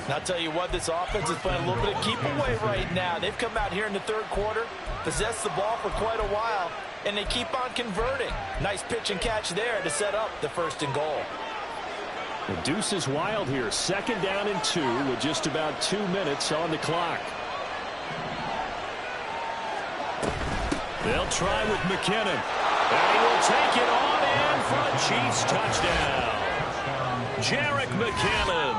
And I'll tell you what, this offense is playing a little bit of keep away right now. They've come out here in the third quarter, possessed the ball for quite a while, and they keep on converting. Nice pitch and catch there to set up the 1st and goal. The deuce is wild here. 2nd down and 2 with just about 2 minutes on the clock. They'll try with McKinnon. And he will take it on and for a Chiefs touchdown. Jerick McKinnon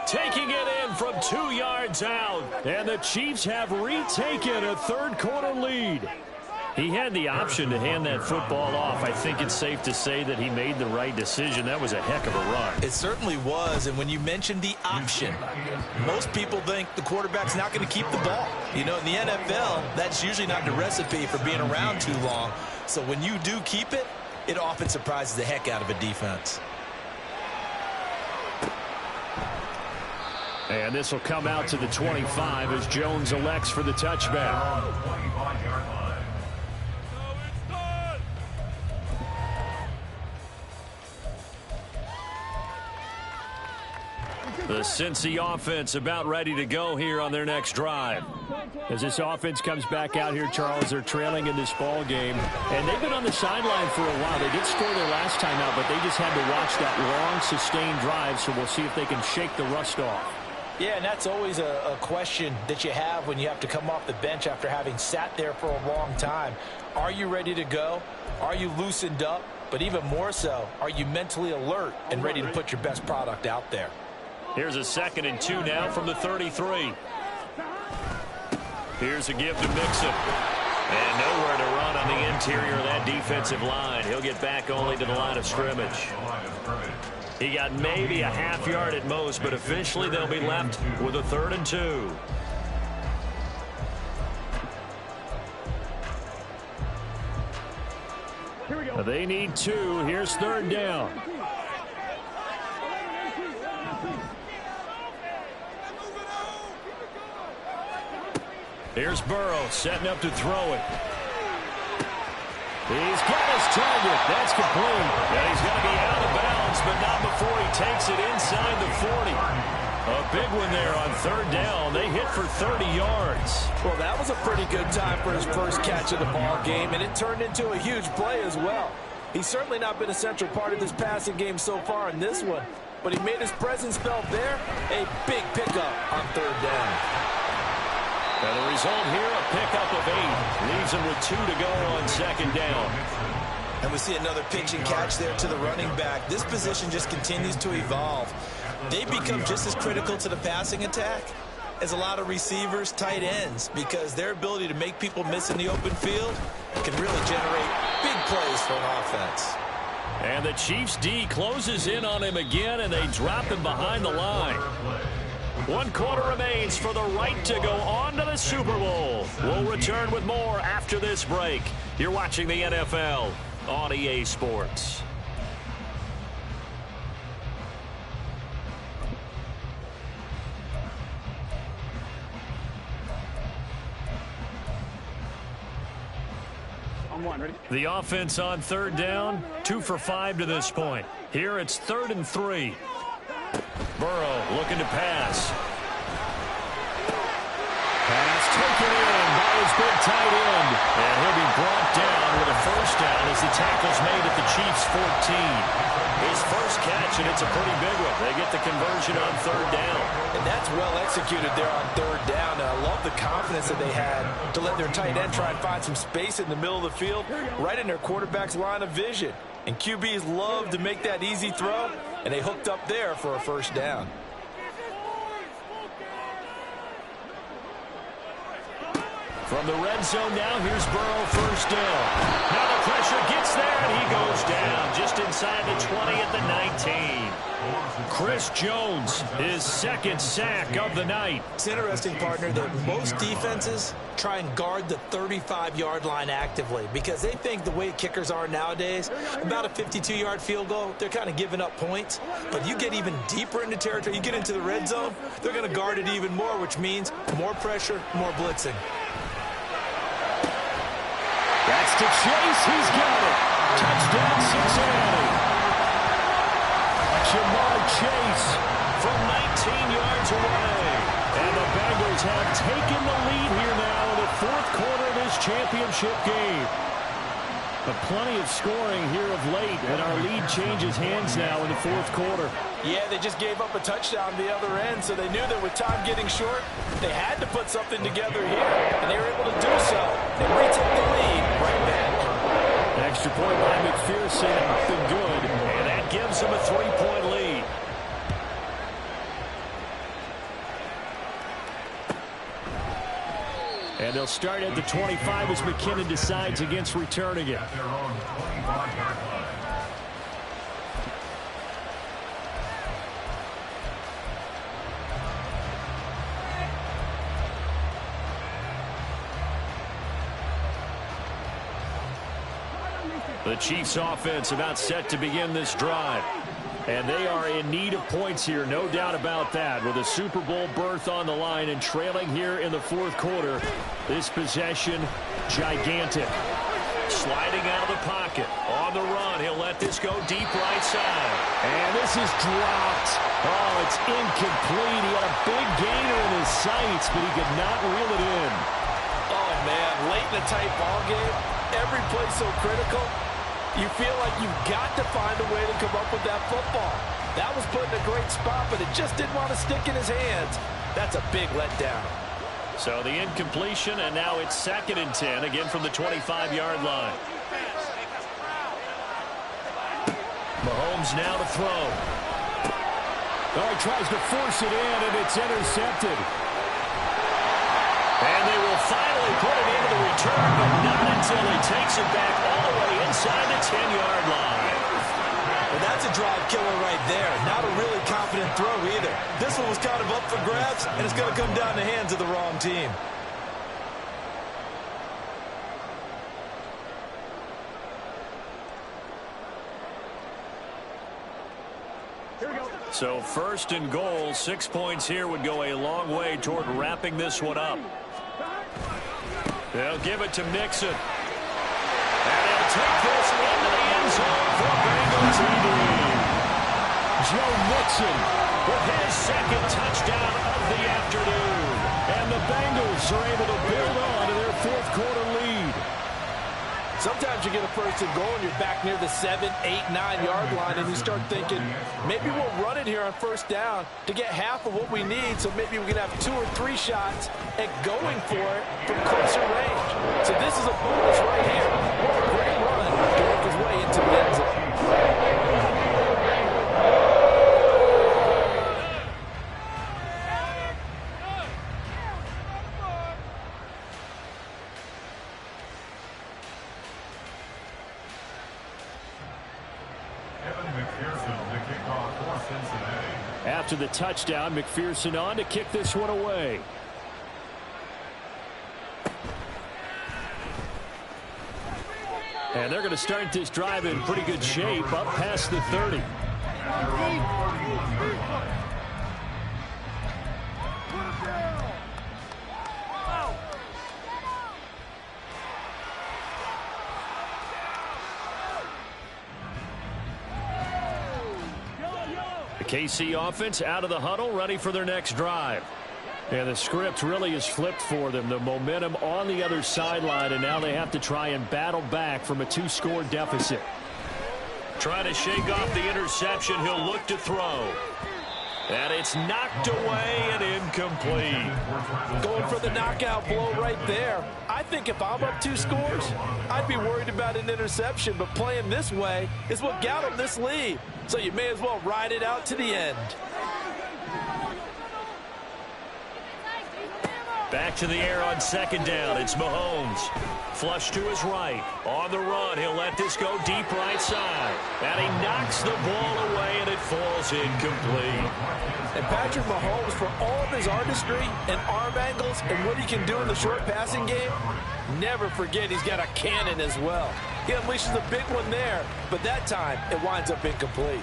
taking it in from 2 yards out. And the Chiefs have retaken a third-quarter lead. He had the option to hand that football off. I think it's safe to say that he made the right decision. That was a heck of a run. It certainly was, and when you mentioned the option, most people think the quarterback's not going to keep the ball. You know, in the NFL, that's usually not the recipe for being around too long. So when you do keep it, it often surprises the heck out of a defense. And this will come out to the 25 as Jones elects for the touchback. The Cincy offense about ready to go here on their next drive. As this offense comes back out here, Charles, they're trailing in this ball game. And they've been on the sideline for a while. They did score their last time out, but they just had to watch that long, sustained drive. So we'll see if they can shake the rust off. Yeah, and that's always a question that you have when you have to come off the bench after having sat there for a long time. Are you ready to go? Are you loosened up? But even more so, are you mentally alert and ready to put your best product out there? Here's a 2nd and 2 now from the 33. Here's a give to Mixon. And nowhere to run on the interior of that defensive line. He'll get back only to the line of scrimmage. He got maybe a half yard at most, but officially they'll be left with a 3rd and 2. They need 2. Here's 3rd down. Here's Burrow setting up to throw it. He's got his target. That's complete. And he's going to be out of bounds, but not before he takes it inside the 40. A big one there on 3rd down. They hit for 30 yards. Well, that was a pretty good time for his first catch of the ball game, and it turned into a huge play as well. He's certainly not been a central part of this passing game so far in this one, but he made his presence felt there. A big pickup on 3rd down. And the result here, a pickup of 8. Leaves him with 2 to go on 2nd down. And we see another pitch and catch there to the running back. This position just continues to evolve. They become just as critical to the passing attack as a lot of receivers, tight ends, because their ability to make people miss in the open field can really generate big place for an offense. And the Chiefs D closes in on him again, and they drop him behind the line. 1 quarter remains for the right to go on to the Super Bowl. We'll return with more after this break. You're watching the NFL on EA Sports. The offense on 3rd down, 2 for 5 to this point. Here it's 3rd and 3. Burrow looking to pass. Pass taken in by his big tight end. And he'll be brought down with a 1st down as the tackle's made at the Chiefs' 14. His first catch, and it's a pretty big one. They get the conversion on 3rd down. And that's well executed there on 3rd down. And I love the confidence that they had to let their tight end try and find some space in the middle of the field, right in their quarterback's line of vision. And QBs love to make that easy throw, and they hooked up there for a 1st down. From the red zone now, here's Burrow, 1st down. Now the pressure gets there, and he goes down just inside the 20 at the 19. Chris Jones, his 2nd sack of the night. It's interesting, partner, that most defenses try and guard the 35-yard line actively because they think the way kickers are nowadays, about a 52-yard field goal, they're kind of giving up points. But you get even deeper into territory, you get into the red zone, they're going to guard it even more, which means more pressure, more blitzing. That's to Chase. He's got it. Touchdown, Cincinnati. Jamar Chase from 19 yards away. And the Bengals have taken the lead here now in the 4th quarter of this championship game. But plenty of scoring here of late, and our lead changes hands now in the 4th quarter. Yeah, they just gave up a touchdown the other end, so they knew that with time getting short, they had to put something together here, and they were able to do so. They retake the lead right back. Extra point by McPherson, nothing good, and that gives them a 3-point lead. And they'll start at the 25 as McKinnon decides against returning it. At their own 25-yard line. The Chiefs offense about set to begin this drive. And they are in need of points here, no doubt about that. With a Super Bowl berth on the line and trailing here in the 4th quarter, this possession, gigantic. Sliding out of the pocket. On the run, he'll let this go deep right side. And this is dropped. Oh, it's incomplete. He had a big gainer in his sights, but he could not reel it in. Oh, man, late in a tight ball game, every play so critical. You feel like you've got to find a way to come up with that football. That was put in a great spot, but it just didn't want to stick in his hands. That's a big letdown. So the incompletion, and now it's 2nd and 10, again from the 25-yard line. Mahomes now to throw. Oh, he tries to force it in, and it's intercepted. And they will finally put it into the return, but not until he takes it back all the way inside the 10-yard line. Well, that's a drive killer right there. Not a really confident throw either. This one was kind of up for grabs, and it's going to come down the hands of the wrong team. So 1st and goal, 6 points here would go a long way toward wrapping this one up. They'll give it to Mixon. And he'll take this into the end zone for Bengals TD. Joe Mixon with his 2nd touchdown of the afternoon. And the Bengals are able to build on to their 4th quarter lead. Sometimes you get a 1st and goal and you're back near the 7, 8, 9-yard line, and you start thinking, maybe we'll run it here on 1st down to get half of what we need, so maybe we can have 2 or 3 shots at going for it from closer range. So this is a bonus right here. What a great run to work his way into the end zone. Cincinnati. After the touchdown, McPherson on to kick this one away. And they're going to start this drive in pretty good shape, up past the 30. The KC offense out of the huddle, ready for their next drive. And the script really is flipped for them. The momentum on the other sideline, and now they have to try and battle back from a 2-score deficit. Trying to shake off the interception. He'll look to throw. And it's knocked away and incomplete. Going for the knockout blow right there. I think if I'm up 2 scores, I'd be worried about an interception. But playing this way is what got him this lead. So you may as well ride it out to the end. Back to the air on second down. It's Mahomes. Flush to his right. On the run, he'll let this go deep right side. And he knocks the ball away, and it falls incomplete. And Patrick Mahomes, for all of his artistry and arm angles and what he can do in the short passing game, never forget he's got a cannon as well. He unleashes a big one there, but that time it winds up incomplete.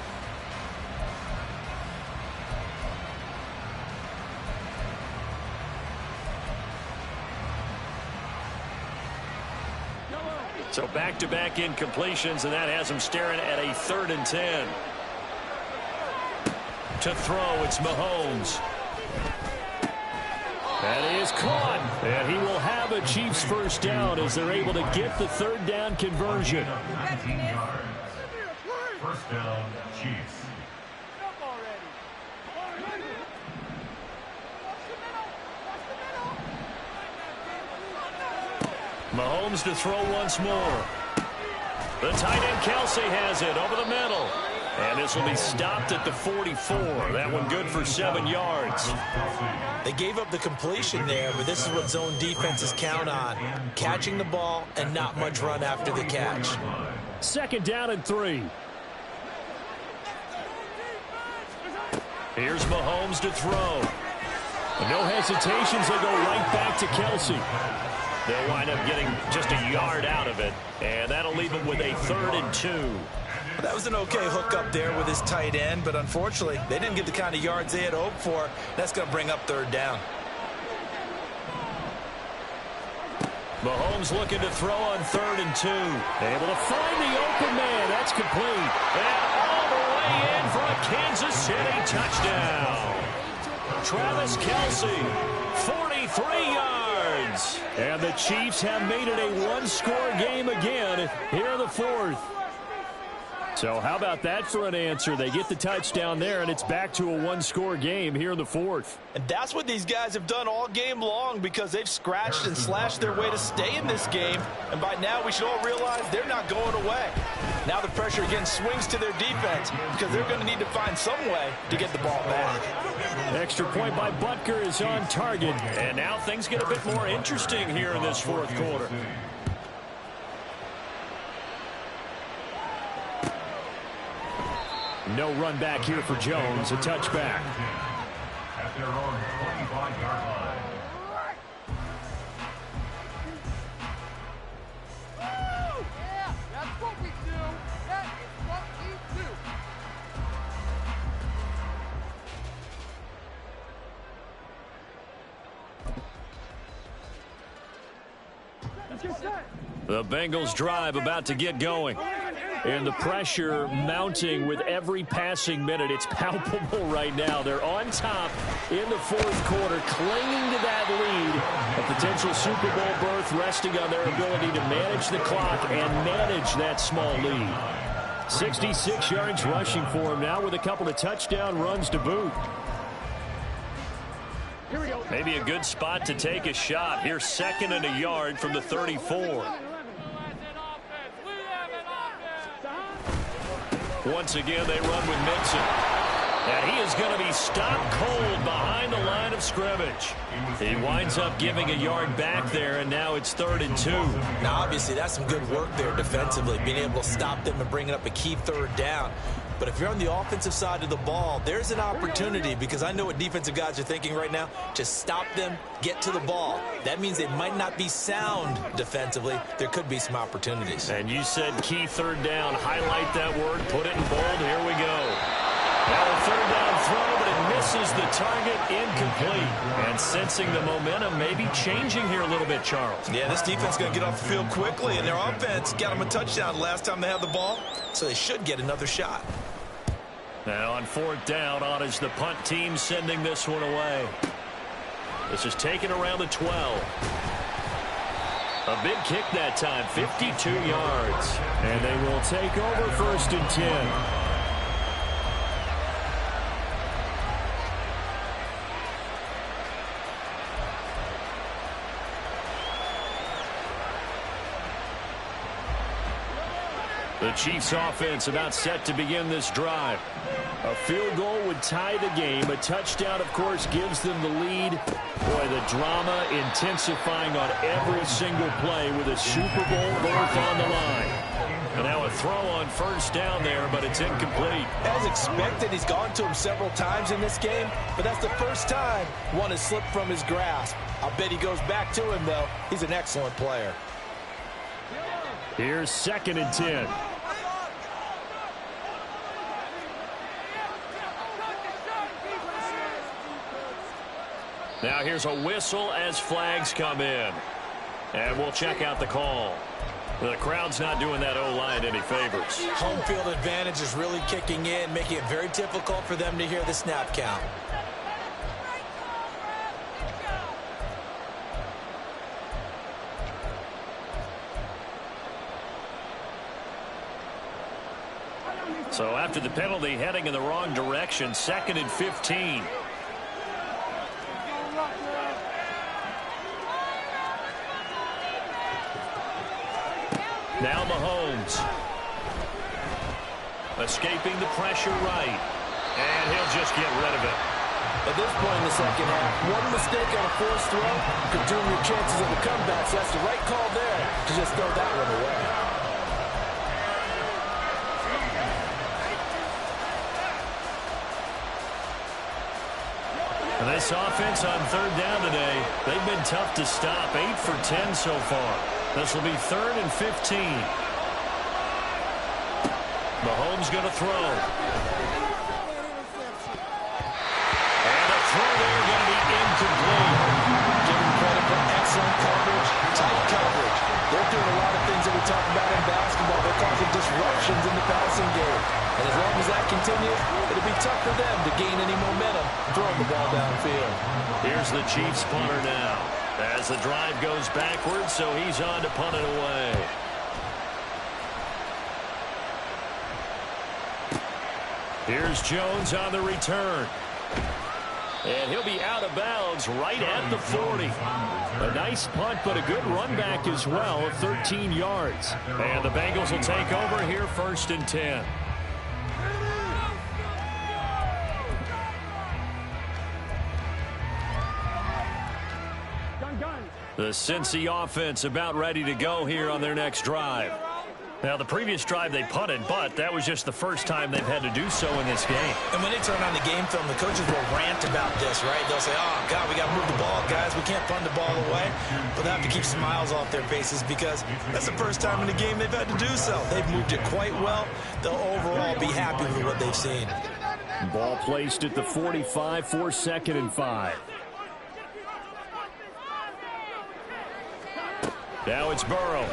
So back-to-back incompletions, and that has him staring at a 3rd and 10. To throw, it's Mahomes. That is caught. And he will have a Chiefs first down as they're able to get the 3rd down conversion. 19 yards. First down, Chiefs. Mahomes to throw once more. The tight end Kelsey has it over the middle. And this will be stopped at the 44. That one good for 7 yards. They gave up the completion there, but this is what zone defenses count on. Catching the ball and not much run after the catch. 2nd down and 3. Here's Mahomes to throw. And no hesitations. They go right back to Kelsey. They'll wind up getting just a yard out of it, and that'll leave them with a 3rd and 2. That was an okay hookup there with his tight end, but unfortunately, they didn't get the kind of yards they had hoped for. That's going to bring up 3rd down. Mahomes looking to throw on 3rd and 2. Able to find the open man. That's complete. And all the way in for a Kansas City touchdown. Travis Kelsey, 43 yards. And the Chiefs have made it a 1-score game again here in the 4th. So how about that for an answer? They get the touchdown there, and it's back to a 1-score game here in the 4th. And that's what these guys have done all game long, because they've scratched and slashed their way to stay in this game. And by now we should all realize they're not going away. Now the pressure again swings to their defense, because they're going to need to find some way to get the ball back. Extra point by Butker is on target. And now things get a bit more interesting here in this 4th quarter. No run back here for Jones. A touchback. At their own 25-yard line. Yeah, that's what we do. That is what we do. The Bengals drive about to get going. And the pressure mounting with every passing minute. It's palpable right now. They're on top in the 4th quarter, clinging to that lead. A potential Super Bowl berth resting on their ability to manage the clock and manage that small lead. 66 yards rushing for him now with a couple of touchdown runs to boot. Maybe a good spot to take a shot. Here's 2nd and a yard from the 34. Once again, they run with Mixon. And he is going to be stopped cold behind the line of scrimmage. He winds up giving a yard back there, and now it's 3rd and 2. Now, obviously, that's some good work there defensively, being able to stop them and bringing up a key 3rd down. But if you're on the offensive side of the ball, there's an opportunity, because I know what defensive guys are thinking right now. Just stop them, get to the ball. That means they might not be sound defensively. There could be some opportunities. And you said key 3rd down. Highlight that word. Put it in bold. Here we go. Now a 3rd down throw, but it misses the target. Incomplete. And sensing the momentum maybe changing here a little bit, Charles. Yeah, this defense is going to get off the field quickly, and their offense got them a touchdown last time they had the ball, so they should get another shot. Now on 4th down, on is the punt team sending this one away. This is taken around the 12. A big kick that time, 52 yards. And they will take over 1st and 10. The Chiefs offense about set to begin this drive. A field goal would tie the game. A touchdown, of course, gives them the lead. Boy, the drama intensifying on every single play with a Super Bowl berth on the line. And now a throw on 1st down there, but it's incomplete. As expected, he's gone to him several times in this game, but that's the first time one has slipped from his grasp. I'll bet he goes back to him, though. He's an excellent player. Here's 2nd and 10. Now here's a whistle as flags come in. And we'll check out the call. The crowd's not doing that O-line any favors. Home field advantage is really kicking in, making it very difficult for them to hear the snap count. So after the penalty, heading in the wrong direction, 2nd and 15. Now Mahomes. Escaping the pressure right. And he'll just get rid of it. At this point in the second half, one mistake on a forced throw could doom your chances of a comeback. So that's the right call there to just throw that one away. And this offense on 3rd down today, they've been tough to stop. 8 for 10 so far. This will be 3rd and 15. Mahomes going to throw. And a throw there going to be incomplete. Give them credit for excellent coverage, tight coverage. They're doing a lot of things that we talk about in basketball. They're causing disruptions in the passing game. And as long as that continues, it'll be tough for them to gain any momentum throwing the ball downfield. Here's the Chiefs punter now. As the drive goes backwards, so he's on to punt it away. Here's Jones on the return. And he'll be out of bounds right at the 40. A nice punt, but a good run back as well of 13 yards. And the Bengals will take over here 1st and 10. The Cincy offense about ready to go here on their next drive. Now, the previous drive they punted, but that was just the first time they've had to do so in this game. And when they turn on the game film, the coaches will rant about this, right? They'll say, oh, God, we got to move the ball, guys. We can't punt the ball away. But they have to keep smiles off their faces because that's the first time in the game they've had to do so. They've moved it quite well. They'll overall be happy with what they've seen. Ball placed at the 45 for 2nd and 5. Now it's Burrow.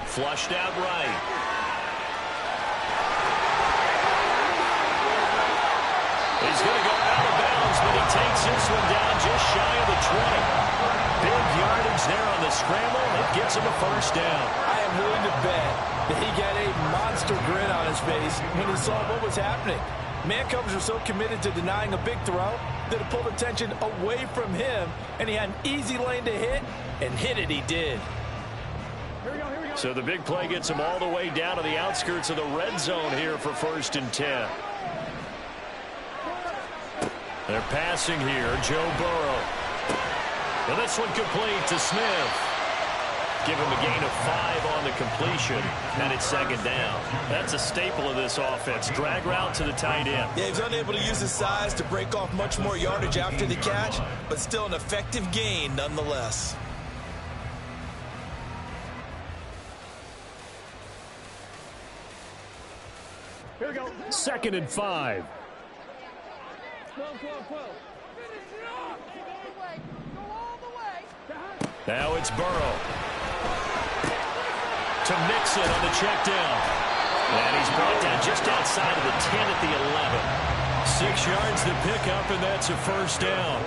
Flushed out right. He's going to go out of bounds, but he takes this one down just shy of the 20. Big yardage there on the scramble. It gets him a 1st down. I am willing to bet that he got a monster grin on his face when he saw what was happening. Man coverage were so committed to denying a big throw that it pulled attention away from him, and he had an easy lane to hit, and hit it he did. So the big play gets him all the way down to the outskirts of the red zone here for 1st and 10. They're passing here. Joe Burrow. And this one complete to Smith. Give him a gain of 5 on the completion, and it's second down. That's a staple of this offense. Drag route to the tight end. Yeah, he was unable to use his size to break off much more yardage after the catch, but still an effective gain nonetheless. Here we go. 2nd and 5. 12. Finish it off. Go all the way. Go all the way. Now it's Burrow. To Mixon on the check down. And he's brought down just outside of the 10 at the 11. 6 yards to pick up, and that's a first down.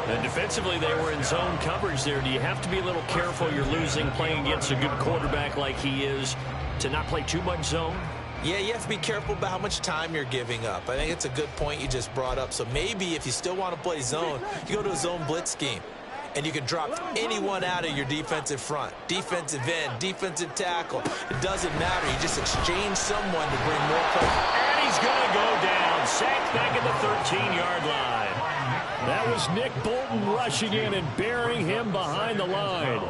And defensively, they were in zone coverage there. Do you have to be a little careful? You're losing playing against a good quarterback like he is to not play too much zone? Yeah, you have to be careful about how much time you're giving up. I think it's a good point you just brought up. So maybe if you still want to play zone, you go to a zone blitz scheme. And you can drop anyone out of your defensive front. Defensive end, defensive tackle. It doesn't matter. You just exchange someone to bring more points. And he's going to go down. Sacked back at the 13-yard line. That was Nick Bolton rushing in and burying him behind the line.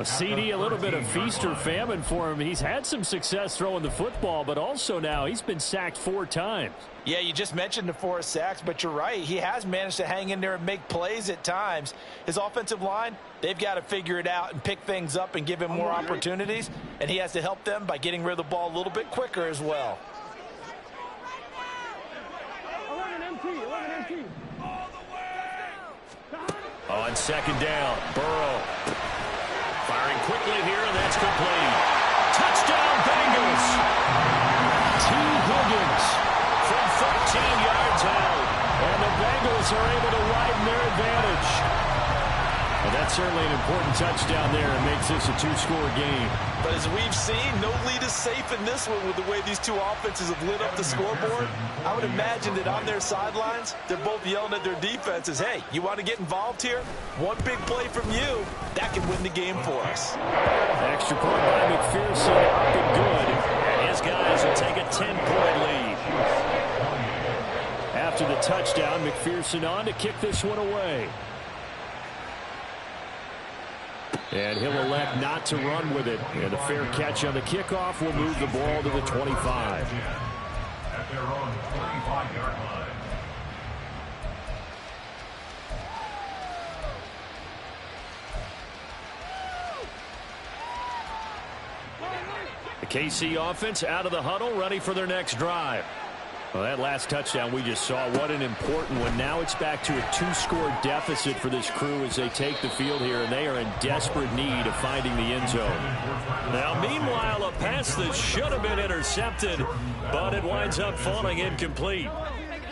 A CD, a little bit of feast or famine for him. He's had some success throwing the football, but also now he's been sacked 4 times. Yeah, you just mentioned the 4 sacks, but you're right. He has managed to hang in there and make plays at times. His offensive line, they've got to figure it out and pick things up and give him more opportunities, and he has to help them by getting rid of the ball a little bit quicker as well. 11 MT. On 2nd down, Burrow. Firing quickly here, and that's complete. Touchdown, Bengals. T. Higgins from 13 yards out. And the Bengals are able to widen their advantage. And that's certainly an important touchdown there. It makes this a 2-score game. But as we've seen, no lead is safe in this one with the way these two offenses have lit up the scoreboard. I would imagine that on their sidelines, they're both yelling at their defenses, hey, you want to get involved here? One big play from you, that can win the game for us. Extra point by McPherson, up and good. And his guys will take a 10-point lead. After the touchdown, McPherson on to kick this one away. And he'll elect not to run with it. And a fair catch on the kickoff will move the ball to the 25. At their own 25-yard line. The KC offense out of the huddle, ready for their next drive. Well, that last touchdown we just saw, what an important one. Now it's back to a 2-score deficit for this crew as they take the field here, and they are in desperate need of finding the end zone. Now, meanwhile, a pass that should have been intercepted, but it winds up falling incomplete.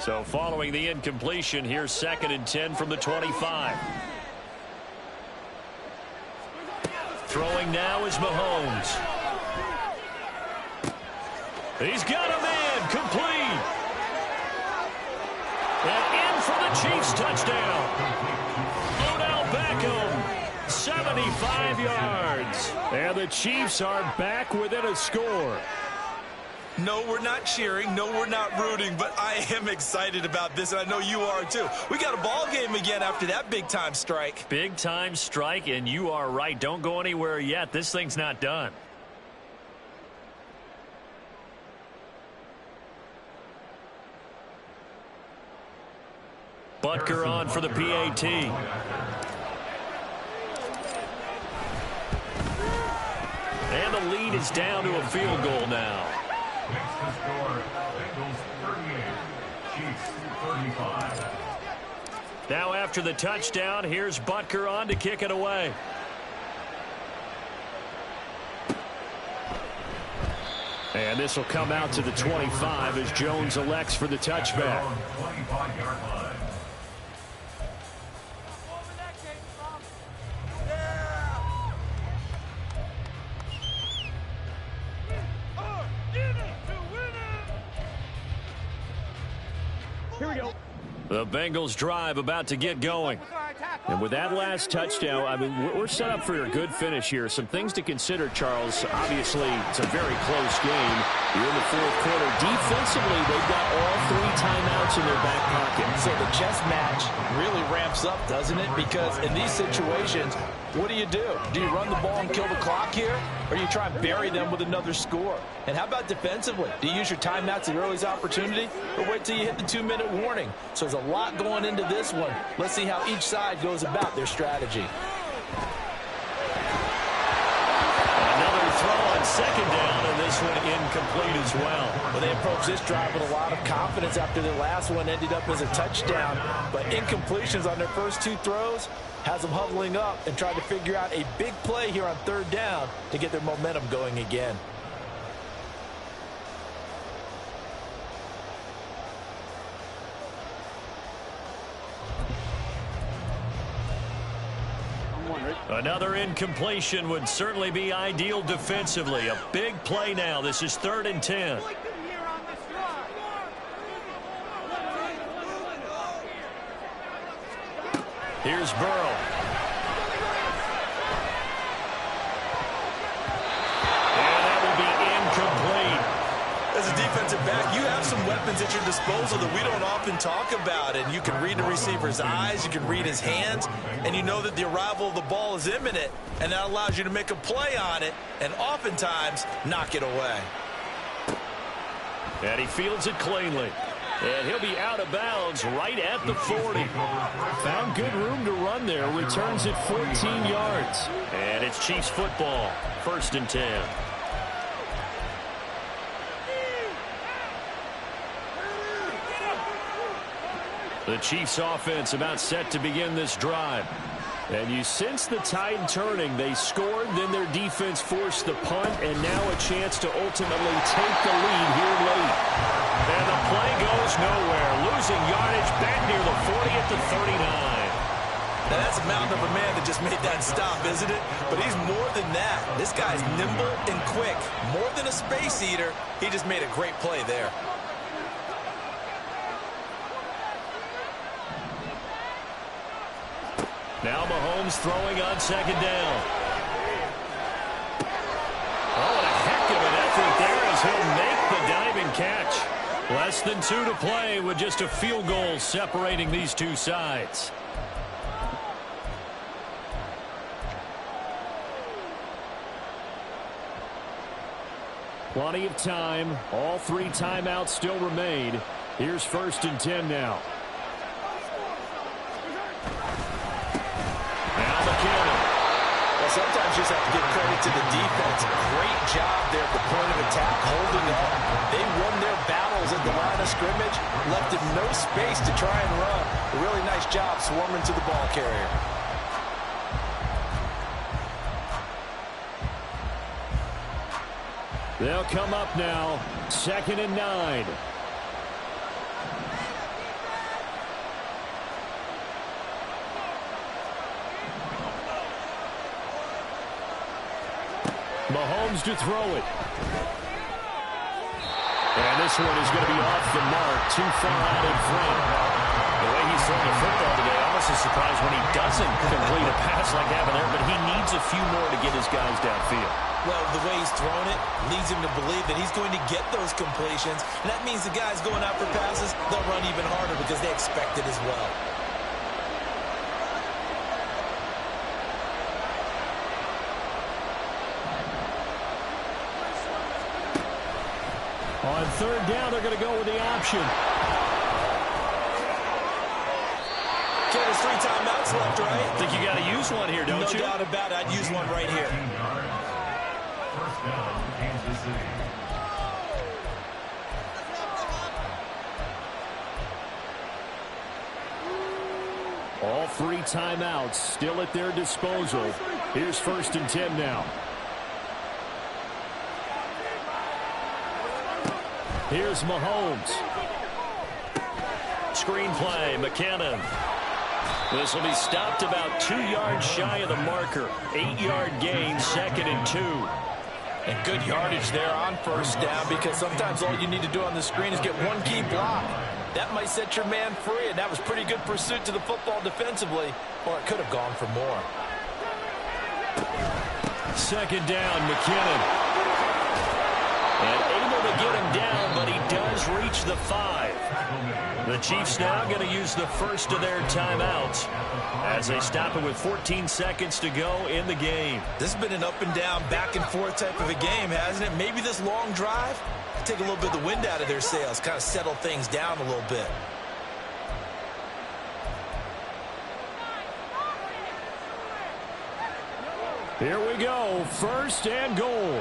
So following the incompletion, here's 2nd and 10 from the 25. Throwing now is Mahomes. He's got a man, complete. And in for the Chiefs touchdown. Odell Beckham, 75 yards. And the Chiefs are back within a score. No, we're not cheering. No, we're not rooting, but I am excited about this, and I know you are too. We got a ball game again after that big-time strike. Big-time strike, and you are right. Don't go anywhere yet. This thing's not done. Butker on for the PAT. And the lead is down to a field goal now. Makes the score Bengals 38, Chiefs 35. Now after the touchdown, here's Butker on to kick it away. And this will come out to the 25 as Jones elects for the touchback. 25-yard line. Here we go. The Bengals drive about to get going. And with that last touchdown, I mean, we're set up for a good finish here. Some things to consider, Charles. Obviously, it's a very close game. You're in the 4th quarter. Defensively, they've got all 3 timeouts in their back pocket. So the chess match really ramps up, doesn't it? Because in these situations, what do? Do you run the ball and kill the clock here? Or do you try and bury them with another score? And how about defensively? Do you use your timeouts at earliest opportunity? Or wait till you hit the 2-minute warning? So there's a lot going into this one. Let's see how each side goes about their strategy. Another throw on second down, and this one incomplete as well. Well, they approached this drive with a lot of confidence after their last one ended up as a touchdown. But incompletions on their first 2 throws has them huddling up and trying to figure out a big play here on third down to get their momentum going again. Another incompletion would certainly be ideal defensively. A big play now. This is 3rd and 10. Here's Burrow. And that will be incomplete. As a defensive back, you have some weapons at your disposal that we don't often talk about. And you can read the receiver's eyes, you can read his hands, and you know that the arrival of the ball is imminent. And that allows you to make a play on it and oftentimes knock it away. And he fields it cleanly. And he'll be out of bounds right at the 40. Found good room to run there. Returns it 14 yards. And it's Chiefs football. 1st and 10. The Chiefs offense about set to begin this drive. And you sense the tide turning. They scored, then their defense forced the punt, and now a chance to ultimately take the lead here late. And the play goes nowhere. Losing yardage back near the 40 at the 39. Now that's a mountain of a man that just made that stop, isn't it? But he's more than that. This guy's nimble and quick. More than a space eater, he just made a great play there. Now Mahomes throwing on 2nd down. Oh, and a heck of an effort there as he'll make the diving catch. Less than 2 to play with just a field goal separating these two sides. Plenty of time. All 3 timeouts still remain. Here's 1st and 10 now. Sometimes you just have to give credit to the defense. Great job there at the point of attack, holding up. They won their battles at the line of scrimmage, left them no space to try and run. A really nice job swarming to the ball carrier. They'll come up now, 2nd and 9. Mahomes to throw it. And this one is going to be off the mark, too far out in front. The way he's throwing the football today, I'm also surprised when he doesn't complete a pass like having there, but he needs a few more to get his guys downfield. Well, the way he's thrown it leads him to believe that he's going to get those completions. And that means the guys going out for passes, they'll run even harder because they expect it as well. On 3rd down, they're going to go with the option. Okay, there's 3 timeouts left, right? I think you got to use one here, don't you? No doubt about it. I'd use one right here. 1st down, Kansas City. All 3 timeouts still at their disposal. Here's 1st and 10 now. Here's Mahomes. Screen play, McKinnon. This will be stopped about 2 yards shy of the marker. 8-yard gain, 2nd and 2. And good yardage there on 1st down, because sometimes all you need to do on the screen is get one key block. That might set your man free, and that was pretty good pursuit to the football defensively, or it could have gone for more. 2nd down, McKinnon. And able to get him down, but he does reach the 5. The Chiefs now going to use the first of their timeouts as they stop it with 14 seconds to go in the game. This has been an up and down, back and forth type of a game, hasn't it? Maybe this long drive take a little bit of the wind out of their sails, kind of settle things down a little bit. Here we go, first and goal.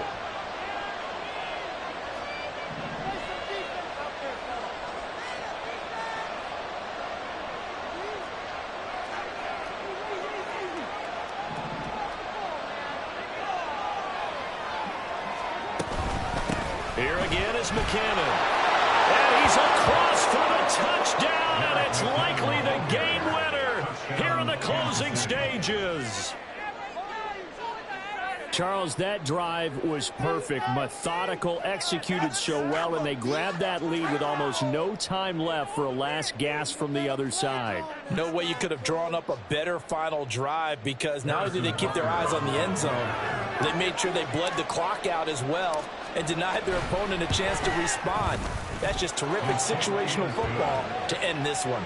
Here again is McKinnon. And he's across for the touchdown, and it's likely the game winner here in the closing stages. Charles, that drive was perfect, methodical, executed so well, and they grabbed that lead with almost no time left for a last gasp from the other side. No way you could have drawn up a better final drive, because not only did they keep their eyes on the end zone, they made sure they bled the clock out as well and denied their opponent a chance to respond. That's just terrific situational football to end this one.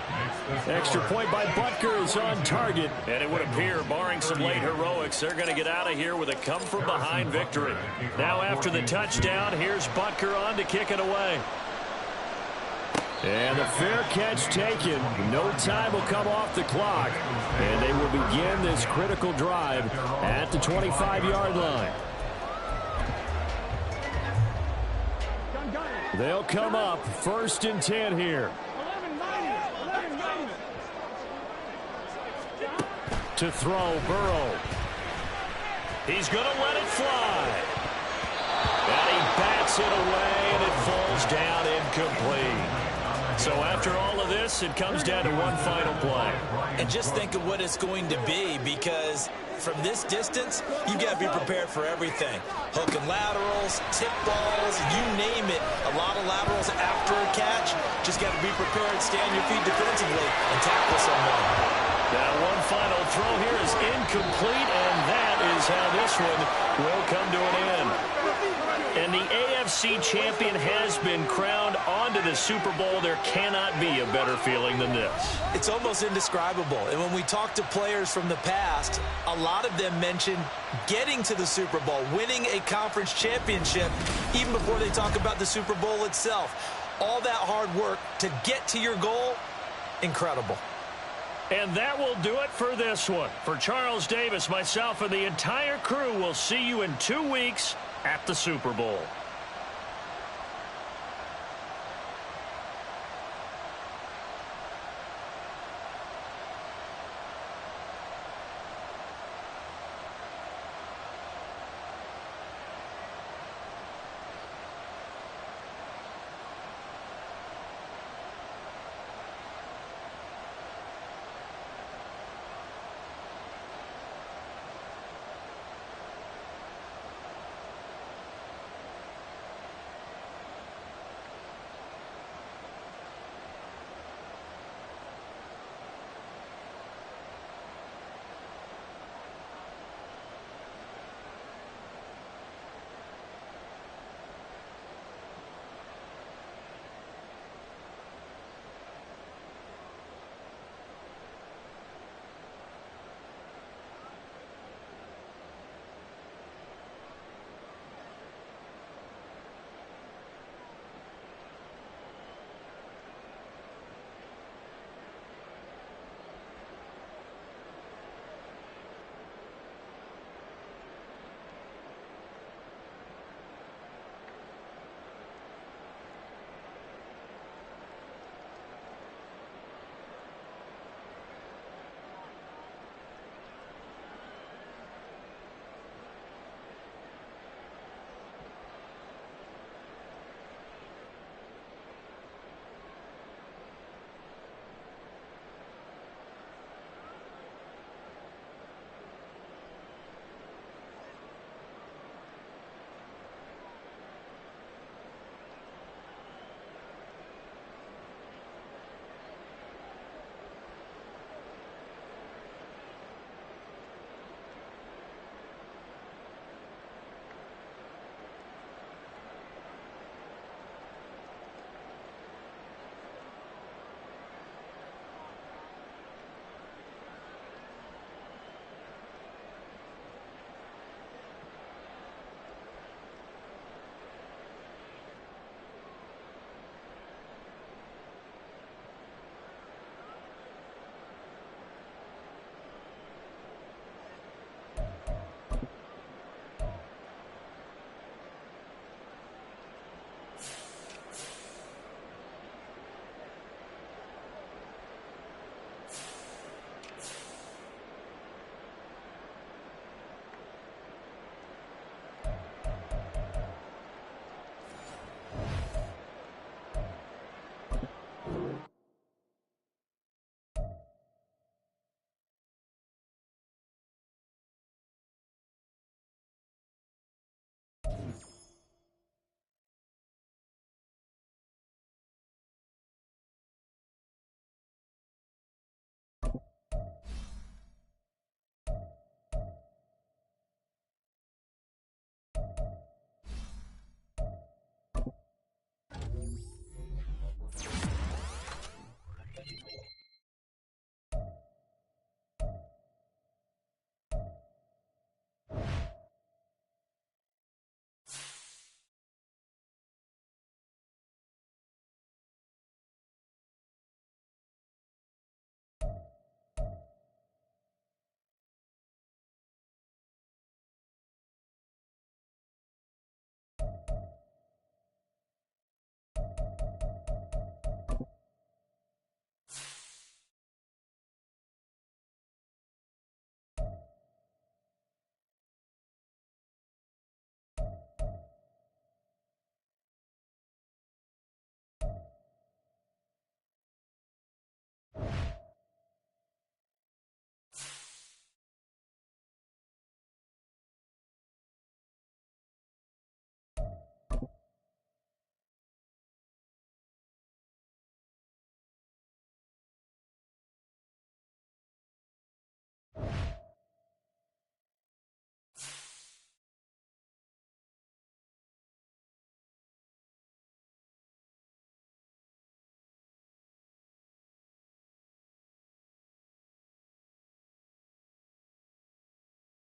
Extra point by Butker is on target, and it would appear, barring some late heroics, they're going to get out of here with a come-from-behind victory. Now after the touchdown, here's Butker on to kick it away. And the fair catch taken. No time will come off the clock, and they will begin this critical drive at the 25-yard line. They'll come up first and 10 here. To throw, Burrow. He's going to let it fly. And he bats it away, and it falls down incomplete. So after all of this, it comes down to one final play. And just think of what it's going to be, because from this distance, you've got to be prepared for everything. Hook and laterals, tip balls, you name it. A lot of laterals after a catch. Just got to be prepared, stay on your feet defensively, and tackle someone. Now one final throw here is incomplete, and that is how this one will come to an end. And the AFC champion has been crowned onto the Super Bowl. There cannot be a better feeling than this. It's almost indescribable. And when we talk to players from the past, a lot of them mention getting to the Super Bowl, winning a conference championship, even before they talk about the Super Bowl itself. All that hard work to get to your goal, incredible. And that will do it for this one. For Charles Davis, myself, and the entire crew, we'll see you in 2 weeks at the Super Bowl.